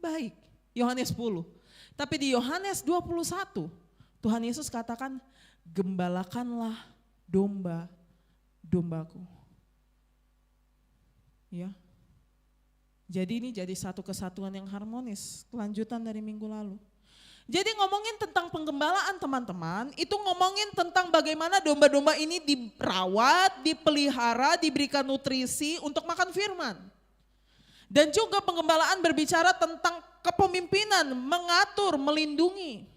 baik. Yohanes 10. Tapi di Yohanes 21, Tuhan Yesus katakan gembalakanlah domba-dombaku. Ya. Jadi ini jadi satu kesatuan yang harmonis, kelanjutan dari minggu lalu. Jadi ngomongin tentang penggembalaan teman-teman, itu ngomongin tentang bagaimana domba-domba ini dirawat, dipelihara, diberikan nutrisi untuk makan firman. Dan juga penggembalaan berbicara tentang kepemimpinan, mengatur, melindungi.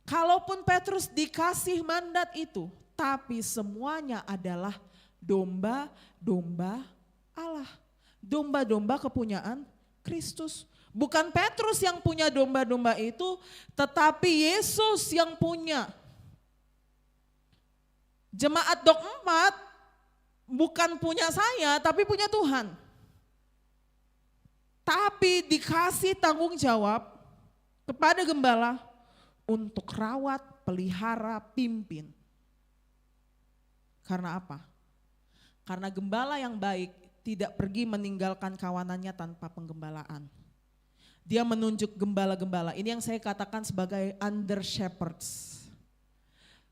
Kalaupun Petrus dikasih mandat itu, tapi semuanya adalah domba-domba Allah. Domba-domba kepunyaan Kristus. Bukan Petrus yang punya domba-domba itu, tetapi Yesus yang punya. Jemaat Dok 4 bukan punya saya, tapi punya Tuhan. Tapi dikasih tanggung jawab kepada gembala untuk rawat, pelihara, pimpin. Karena apa? Karena gembala yang baik tidak pergi meninggalkan kawanannya tanpa penggembalaan. Dia menunjuk gembala-gembala. Ini yang saya katakan sebagai under shepherds.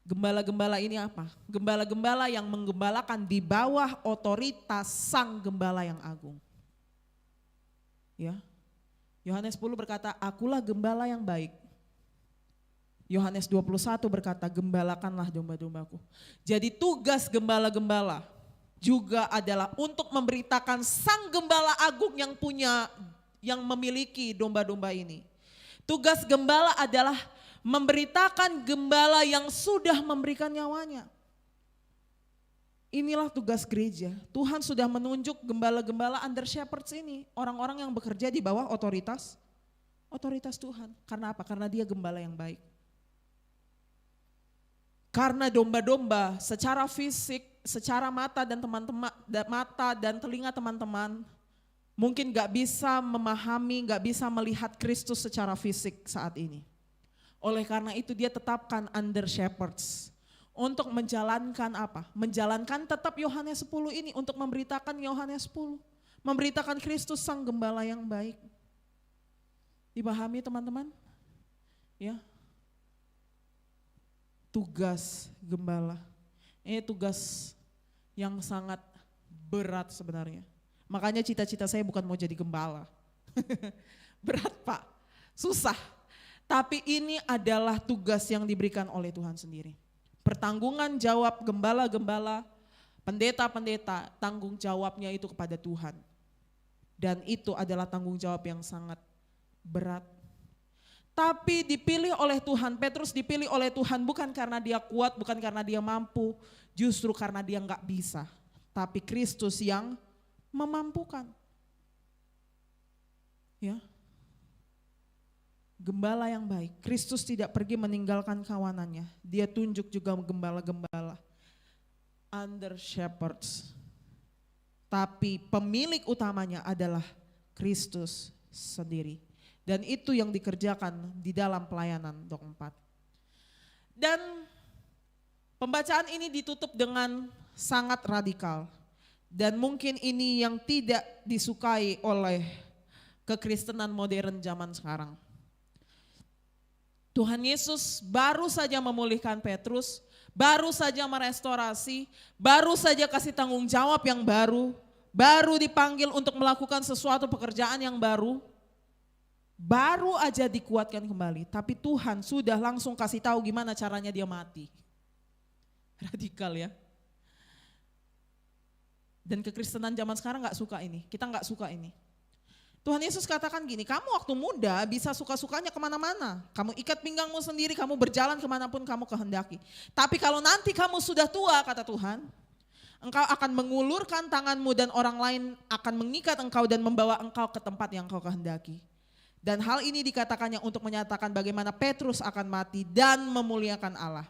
Gembala-gembala ini apa? Gembala-gembala yang menggembalakan di bawah otoritas sang gembala yang agung. Ya. Yohanes 10 berkata, akulah gembala yang baik. Yohanes 21 berkata, gembalakanlah domba-dombaku. Jadi tugas gembala-gembala juga adalah untuk memberitakan sang gembala agung yang memiliki domba-domba ini. Tugas gembala adalah memberitakan gembala yang sudah memberikan nyawanya. Inilah tugas gereja. Tuhan sudah menunjuk gembala-gembala under shepherds ini. Orang-orang yang bekerja di bawah otoritas Tuhan. Karena apa? Karena dia gembala yang baik. Karena domba-domba secara fisik, secara mata dan telinga teman-teman mungkin gak bisa memahami, gak bisa melihat Kristus secara fisik saat ini. Oleh karena itu dia tetapkan under shepherds. Untuk menjalankan apa? Menjalankan tetap Yohanes 10 ini, untuk memberitakan Yohanes 10. Memberitakan Kristus sang gembala yang baik. Dipahami teman-teman? Ya. Tugas gembala. Ini tugas yang sangat berat sebenarnya. Makanya cita-cita saya bukan mau jadi gembala. Berat Pak, susah. Tapi ini adalah tugas yang diberikan oleh Tuhan sendiri. Pertanggungan jawab gembala-gembala, pendeta-pendeta, tanggung jawabnya itu kepada Tuhan. Dan itu adalah tanggung jawab yang sangat berat. Tapi dipilih oleh Tuhan, Petrus dipilih oleh Tuhan bukan karena dia kuat, bukan karena dia mampu, justru karena dia enggak bisa. Tapi Kristus yang memampukan. Ya. Gembala yang baik. Kristus tidak pergi meninggalkan kawanannya. Dia tunjuk juga gembala-gembala. Under shepherds. Tapi pemilik utamanya adalah Kristus sendiri. Dan itu yang dikerjakan di dalam pelayanan Dok 4. Dan pembacaan ini ditutup dengan sangat radikal. Dan mungkin ini yang tidak disukai oleh kekristenan modern zaman sekarang. Tuhan Yesus baru saja memulihkan Petrus, baru saja merestorasi, baru saja kasih tanggung jawab yang baru dipanggil untuk melakukan sesuatu pekerjaan yang baru aja dikuatkan kembali. Tapi Tuhan sudah langsung kasih tahu gimana caranya dia mati. Radikal ya. Dan kekristenan zaman sekarang gak suka ini, kita gak suka ini. Tuhan Yesus katakan gini, kamu waktu muda bisa suka-sukanya kemana-mana. Kamu ikat pinggangmu sendiri, kamu berjalan kemanapun kamu kehendaki. Tapi kalau nanti kamu sudah tua, kata Tuhan, engkau akan mengulurkan tanganmu dan orang lain akan mengikat engkau dan membawa engkau ke tempat yang engkau kehendaki. Dan hal ini dikatakannya untuk menyatakan bagaimana Petrus akan mati dan memuliakan Allah.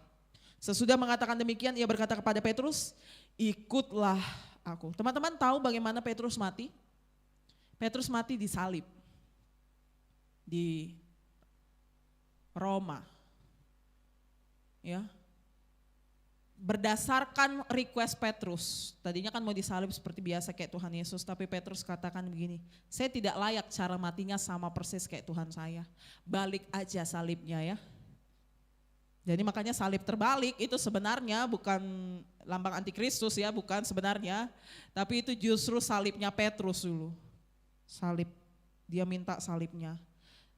Sesudah mengatakan demikian, ia berkata kepada Petrus, ikutlah aku. Teman-teman tahu bagaimana Petrus mati? Petrus mati disalib di Roma. Ya. Berdasarkan request Petrus, tadinya kan mau disalib seperti biasa kayak Tuhan Yesus, tapi Petrus katakan begini, saya tidak layak cara matinya sama persis kayak Tuhan saya, balik aja salibnya ya. Jadi makanya salib terbalik itu sebenarnya bukan lambang antikristus ya, bukan sebenarnya, tapi itu justru salibnya Petrus dulu. Salib, dia minta salibnya.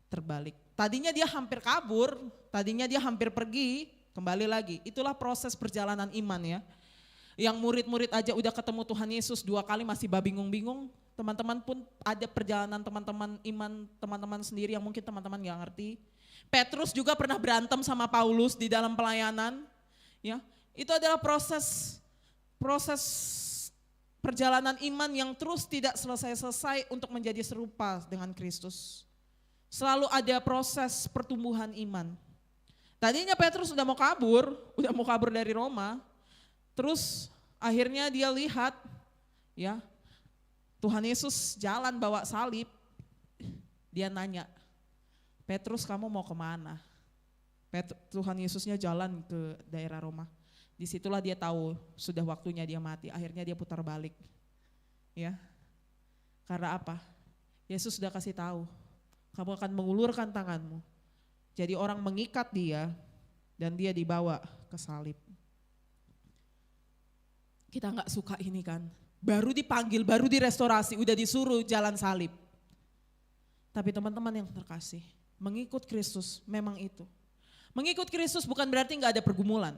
terbalik. Tadinya dia hampir kabur, tadinya dia hampir pergi, kembali lagi. Itulah proses perjalanan iman ya. Yang murid-murid aja udah ketemu Tuhan Yesus 2 kali masih bingung-bingung. Teman-teman pun ada perjalanan teman-teman iman, teman-teman sendiri yang mungkin teman-teman gak ngerti. Petrus juga pernah berantem sama Paulus di dalam pelayanan. Ya, itu adalah proses perjalanan iman yang terus tidak selesai-selesai untuk menjadi serupa dengan Kristus. Selalu ada proses pertumbuhan iman. Tadinya Petrus udah mau kabur dari Roma. Terus akhirnya dia lihat ya Tuhan Yesus jalan bawa salib. Dia nanya, Petrus kamu mau kemana? Tuhan Yesusnya jalan ke daerah Roma. Disitulah dia tahu sudah waktunya dia mati. Akhirnya dia putar balik. Ya, karena apa? Yesus sudah kasih tahu, kamu akan mengulurkan tanganmu. Jadi orang mengikat dia dan dia dibawa ke salib. Kita gak suka ini kan, baru dipanggil, baru direstorasi, udah disuruh jalan salib. Tapi teman-teman yang terkasih, mengikut Kristus memang itu. Mengikut Kristus bukan berarti gak ada pergumulan.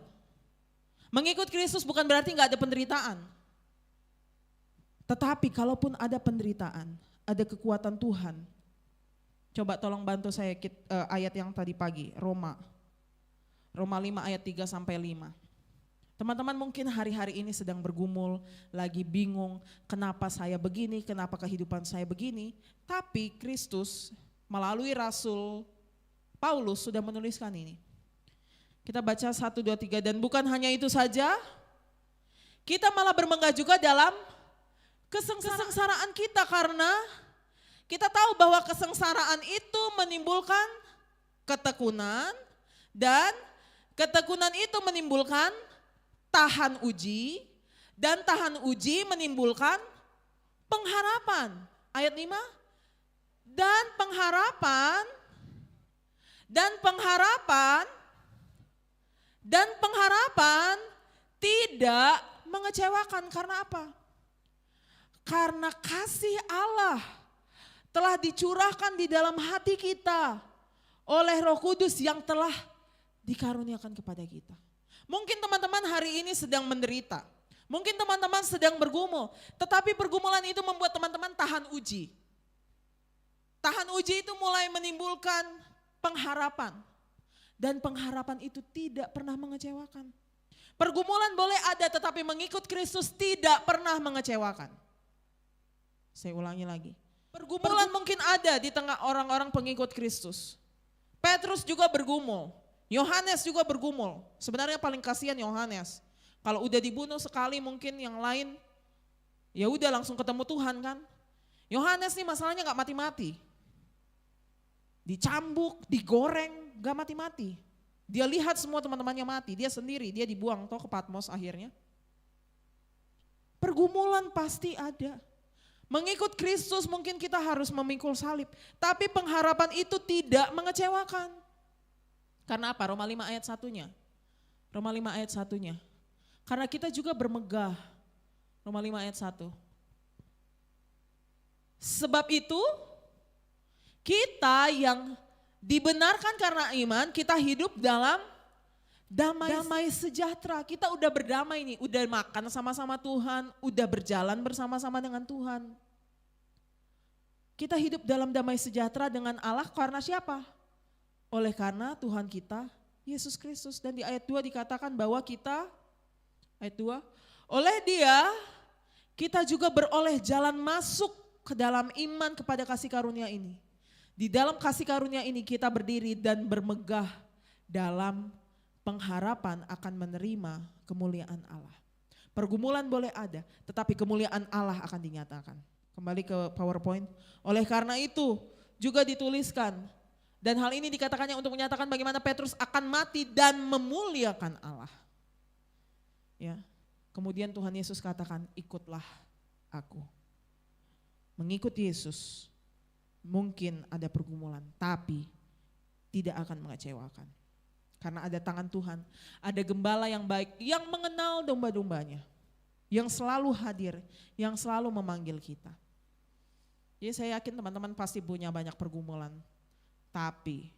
Mengikut Kristus bukan berarti gak ada penderitaan. Tetapi kalaupun ada penderitaan, ada kekuatan Tuhan. Coba tolong bantu saya ayat yang tadi pagi, Roma 5 ayat 3 sampai 5. Teman-teman mungkin hari-hari ini sedang bergumul, lagi bingung kenapa saya begini, kenapa kehidupan saya begini. Tapi Kristus melalui Rasul Paulus sudah menuliskan ini. Kita baca 1, 2, 3 dan bukan hanya itu saja, kita malah bermegah juga dalam kesengsaraan kita karena kita tahu bahwa kesengsaraan itu menimbulkan ketekunan dan ketekunan itu menimbulkan tahan uji, dan tahan uji menimbulkan pengharapan. Ayat 5, dan pengharapan tidak mengecewakan. Karena apa? Karena kasih Allah telah dicurahkan di dalam hati kita oleh Roh Kudus yang telah dikaruniakan kepada kita. Mungkin teman-teman hari ini sedang menderita, mungkin teman-teman sedang bergumul, tetapi pergumulan itu membuat teman-teman tahan uji. Tahan uji itu mulai menimbulkan pengharapan, dan pengharapan itu tidak pernah mengecewakan. Pergumulan boleh ada, tetapi mengikut Kristus tidak pernah mengecewakan. Saya ulangi lagi, pergumulan mungkin ada di tengah orang-orang pengikut Kristus. Petrus juga bergumul. Yohanes juga bergumul. Sebenarnya paling kasihan Yohanes. Kalau udah dibunuh sekali mungkin yang lain ya udah langsung ketemu Tuhan kan. Yohanes nih masalahnya gak mati-mati. Dicambuk, digoreng, gak mati-mati. Dia lihat semua teman-temannya mati, dia sendiri, dia dibuang toh ke Patmos akhirnya. Pergumulan pasti ada. Mengikut Kristus mungkin kita harus memikul salib. Tapi pengharapan itu tidak mengecewakan. Karena apa? Roma 5 ayat 1-nya. Roma 5 ayat 1-nya. Karena kita juga bermegah. Roma 5 ayat 1. Sebab itu kita yang dibenarkan karena iman, kita hidup dalam damai sejahtera. Kita udah berdamai nih, udah makan sama-sama Tuhan, udah berjalan bersama-sama dengan Tuhan. Kita hidup dalam damai sejahtera dengan Allah karena siapa? Oleh karena Tuhan kita, Yesus Kristus. Dan di ayat 2 dikatakan bahwa kita, ayat 2, oleh Dia kita juga beroleh jalan masuk ke dalam iman kepada kasih karunia ini. Di dalam kasih karunia ini kita berdiri dan bermegah dalam pengharapan akan menerima kemuliaan Allah. Pergumulan boleh ada, tetapi kemuliaan Allah akan dinyatakan. Kembali ke PowerPoint. Oleh karena itu juga dituliskan, dan hal ini dikatakannya untuk menyatakan bagaimana Petrus akan mati dan memuliakan Allah. Ya, kemudian Tuhan Yesus katakan, ikutlah aku. Mengikut Yesus mungkin ada pergumulan, tapi tidak akan mengecewakan. Karena ada tangan Tuhan, ada gembala yang baik, yang mengenal domba-dombanya, yang selalu hadir, yang selalu memanggil kita. Jadi saya yakin teman-teman pasti punya banyak pergumulan. tapi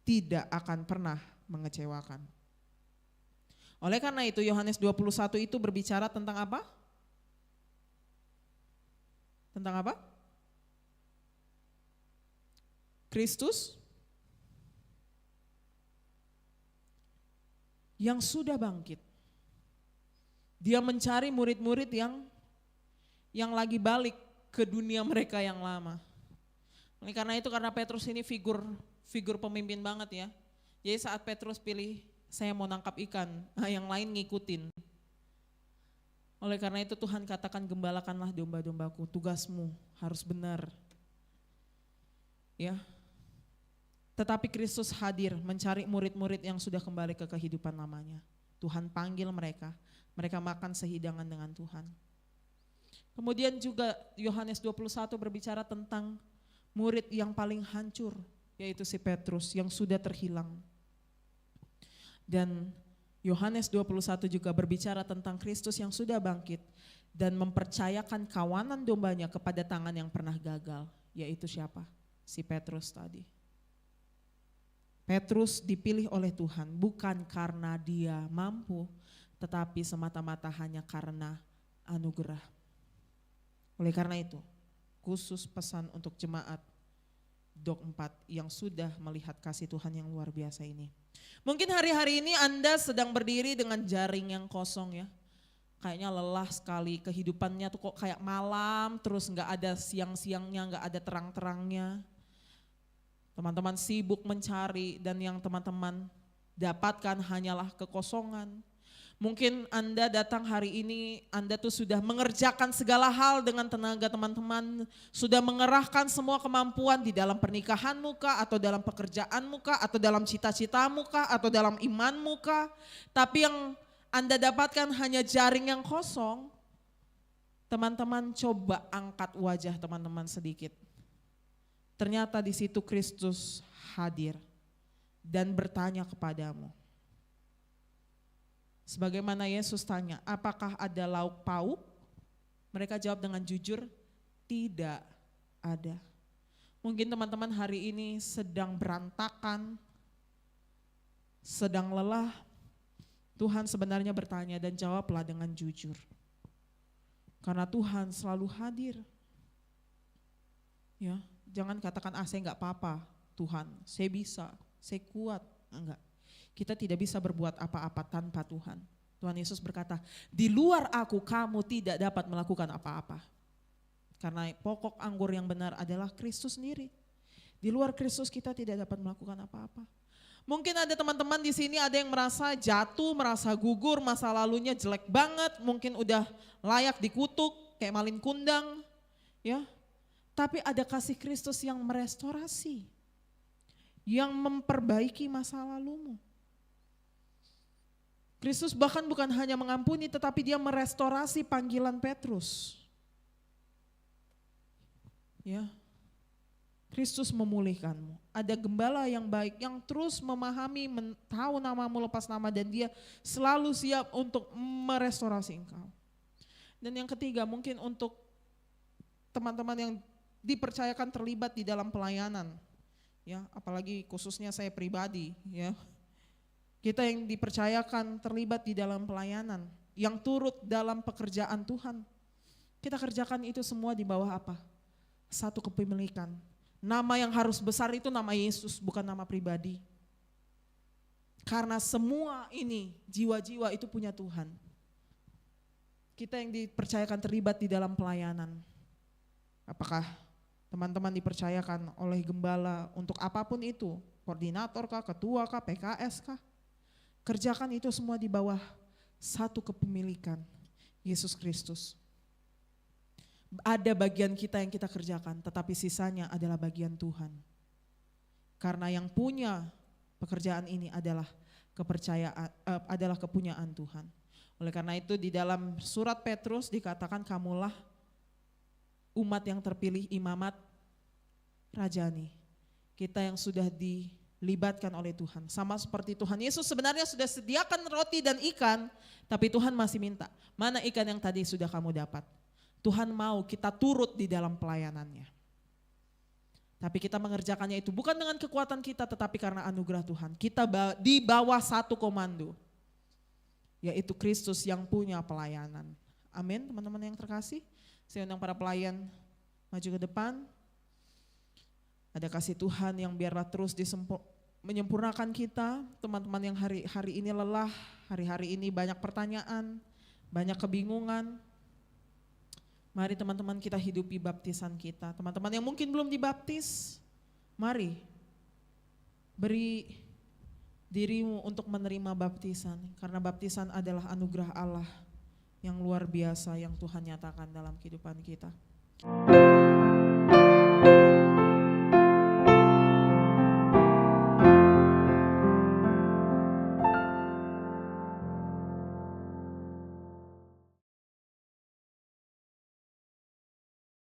tidak akan pernah mengecewakan. Oleh karena itu Yohanes 21 itu berbicara tentang apa? Tentang apa? Kristus yang sudah bangkit. Dia mencari murid-murid yang lagi balik ke dunia mereka yang lama. Oleh karena itu, karena Petrus ini figur pemimpin banget ya. Jadi saat Petrus pilih, saya mau nangkap ikan, yang lain ngikutin. Oleh karena itu Tuhan katakan, gembalakanlah domba-dombaku, tugasmu harus benar. Ya. Tetapi Kristus hadir mencari murid-murid yang sudah kembali ke kehidupan lamanya. Tuhan panggil mereka makan sehidangan dengan Tuhan. Kemudian juga Yohanes 21 berbicara tentang murid yang paling hancur, yaitu si Petrus yang sudah terhilang. Dan Yohanes 21 juga berbicara tentang Kristus yang sudah bangkit dan mempercayakan kawanan dombanya kepada tangan yang pernah gagal, yaitu siapa? Si Petrus tadi. Petrus dipilih oleh Tuhan bukan karena dia mampu, tetapi semata-mata hanya karena anugerah. Oleh karena itu, khusus pesan untuk jemaat Dok 4 yang sudah melihat kasih Tuhan yang luar biasa ini. Mungkin hari-hari ini Anda sedang berdiri dengan jaring yang kosong ya. Kayaknya lelah sekali, kehidupannya tuh kok kayak malam, terus gak ada siang-siangnya, gak ada terang-terangnya. Teman-teman sibuk mencari dan yang teman-teman dapatkan hanyalah kekosongan. Mungkin Anda datang hari ini, Anda tuh sudah mengerjakan segala hal dengan tenaga teman-teman, sudah mengerahkan semua kemampuan di dalam pernikahanmu kah, atau dalam pekerjaanmu kah, atau dalam cita-citamu kah, atau dalam imanmu kah. Tapi yang Anda dapatkan hanya jaring yang kosong. Teman-teman coba angkat wajah teman-teman sedikit. Ternyata di situ Kristus hadir dan bertanya kepadamu. Sebagaimana Yesus tanya, apakah ada lauk pauk? Mereka jawab dengan jujur, tidak ada. Mungkin teman-teman hari ini sedang berantakan, sedang lelah. Tuhan sebenarnya bertanya dan jawablah dengan jujur. Karena Tuhan selalu hadir. Ya, jangan katakan saya enggak apa-apa, Tuhan, saya bisa, saya kuat, enggak. Kita tidak bisa berbuat apa-apa tanpa Tuhan. Tuhan Yesus berkata, di luar aku kamu tidak dapat melakukan apa-apa. Karena pokok anggur yang benar adalah Kristus sendiri. Di luar Kristus kita tidak dapat melakukan apa-apa. Mungkin ada teman-teman di sini ada yang merasa jatuh, merasa gugur, masa lalunya jelek banget, mungkin udah layak dikutuk, kayak malin kundang. Ya. Tapi ada kasih Kristus yang merestorasi, yang memperbaiki masa lalumu. Kristus bahkan bukan hanya mengampuni tetapi dia merestorasi panggilan Petrus. Ya. Kristus memulihkanmu. Ada gembala yang baik yang terus memahami, tahu namamu lepas nama dan dia selalu siap untuk merestorasi engkau. Dan yang ketiga mungkin untuk teman-teman yang dipercayakan terlibat di dalam pelayanan. Ya, apalagi khususnya saya pribadi ya. Kita yang dipercayakan terlibat di dalam pelayanan, yang turut dalam pekerjaan Tuhan. Kita kerjakan itu semua di bawah apa? Satu kepemilikan. Nama yang harus besar itu nama Yesus, bukan nama pribadi. Karena semua ini, jiwa-jiwa itu punya Tuhan. Kita yang dipercayakan terlibat di dalam pelayanan. Apakah teman-teman dipercayakan oleh gembala untuk apapun itu? Koordinator kah, ketua kah, PKS kah? Kerjakan itu semua di bawah satu kepemilikan Yesus Kristus. Ada bagian kita yang kita kerjakan, tetapi sisanya adalah bagian Tuhan. Karena yang punya pekerjaan ini adalah kepercayaan, adalah kepunyaan Tuhan. Oleh karena itu di dalam surat Petrus dikatakan kamulah umat yang terpilih, imamat rajani. Kita yang sudah dilibatkan oleh Tuhan. Sama seperti Tuhan Yesus sebenarnya sudah sediakan roti dan ikan, tapi Tuhan masih minta, mana ikan yang tadi sudah kamu dapat? Tuhan mau kita turut di dalam pelayanannya. Tapi kita mengerjakannya itu bukan dengan kekuatan kita, tetapi karena anugerah Tuhan. Kita di bawah satu komando, yaitu Kristus yang punya pelayanan. Amin, teman-teman yang terkasih. Saya undang para pelayan maju ke depan. Ada kasih Tuhan yang biarlah terus menyempurnakan kita. Teman-teman yang hari ini lelah, hari-hari ini banyak pertanyaan, banyak kebingungan. Mari teman-teman kita hidupi baptisan kita. Teman-teman yang mungkin belum dibaptis, mari beri dirimu untuk menerima baptisan. Karena baptisan adalah anugerah Allah yang luar biasa yang Tuhan nyatakan dalam kehidupan kita.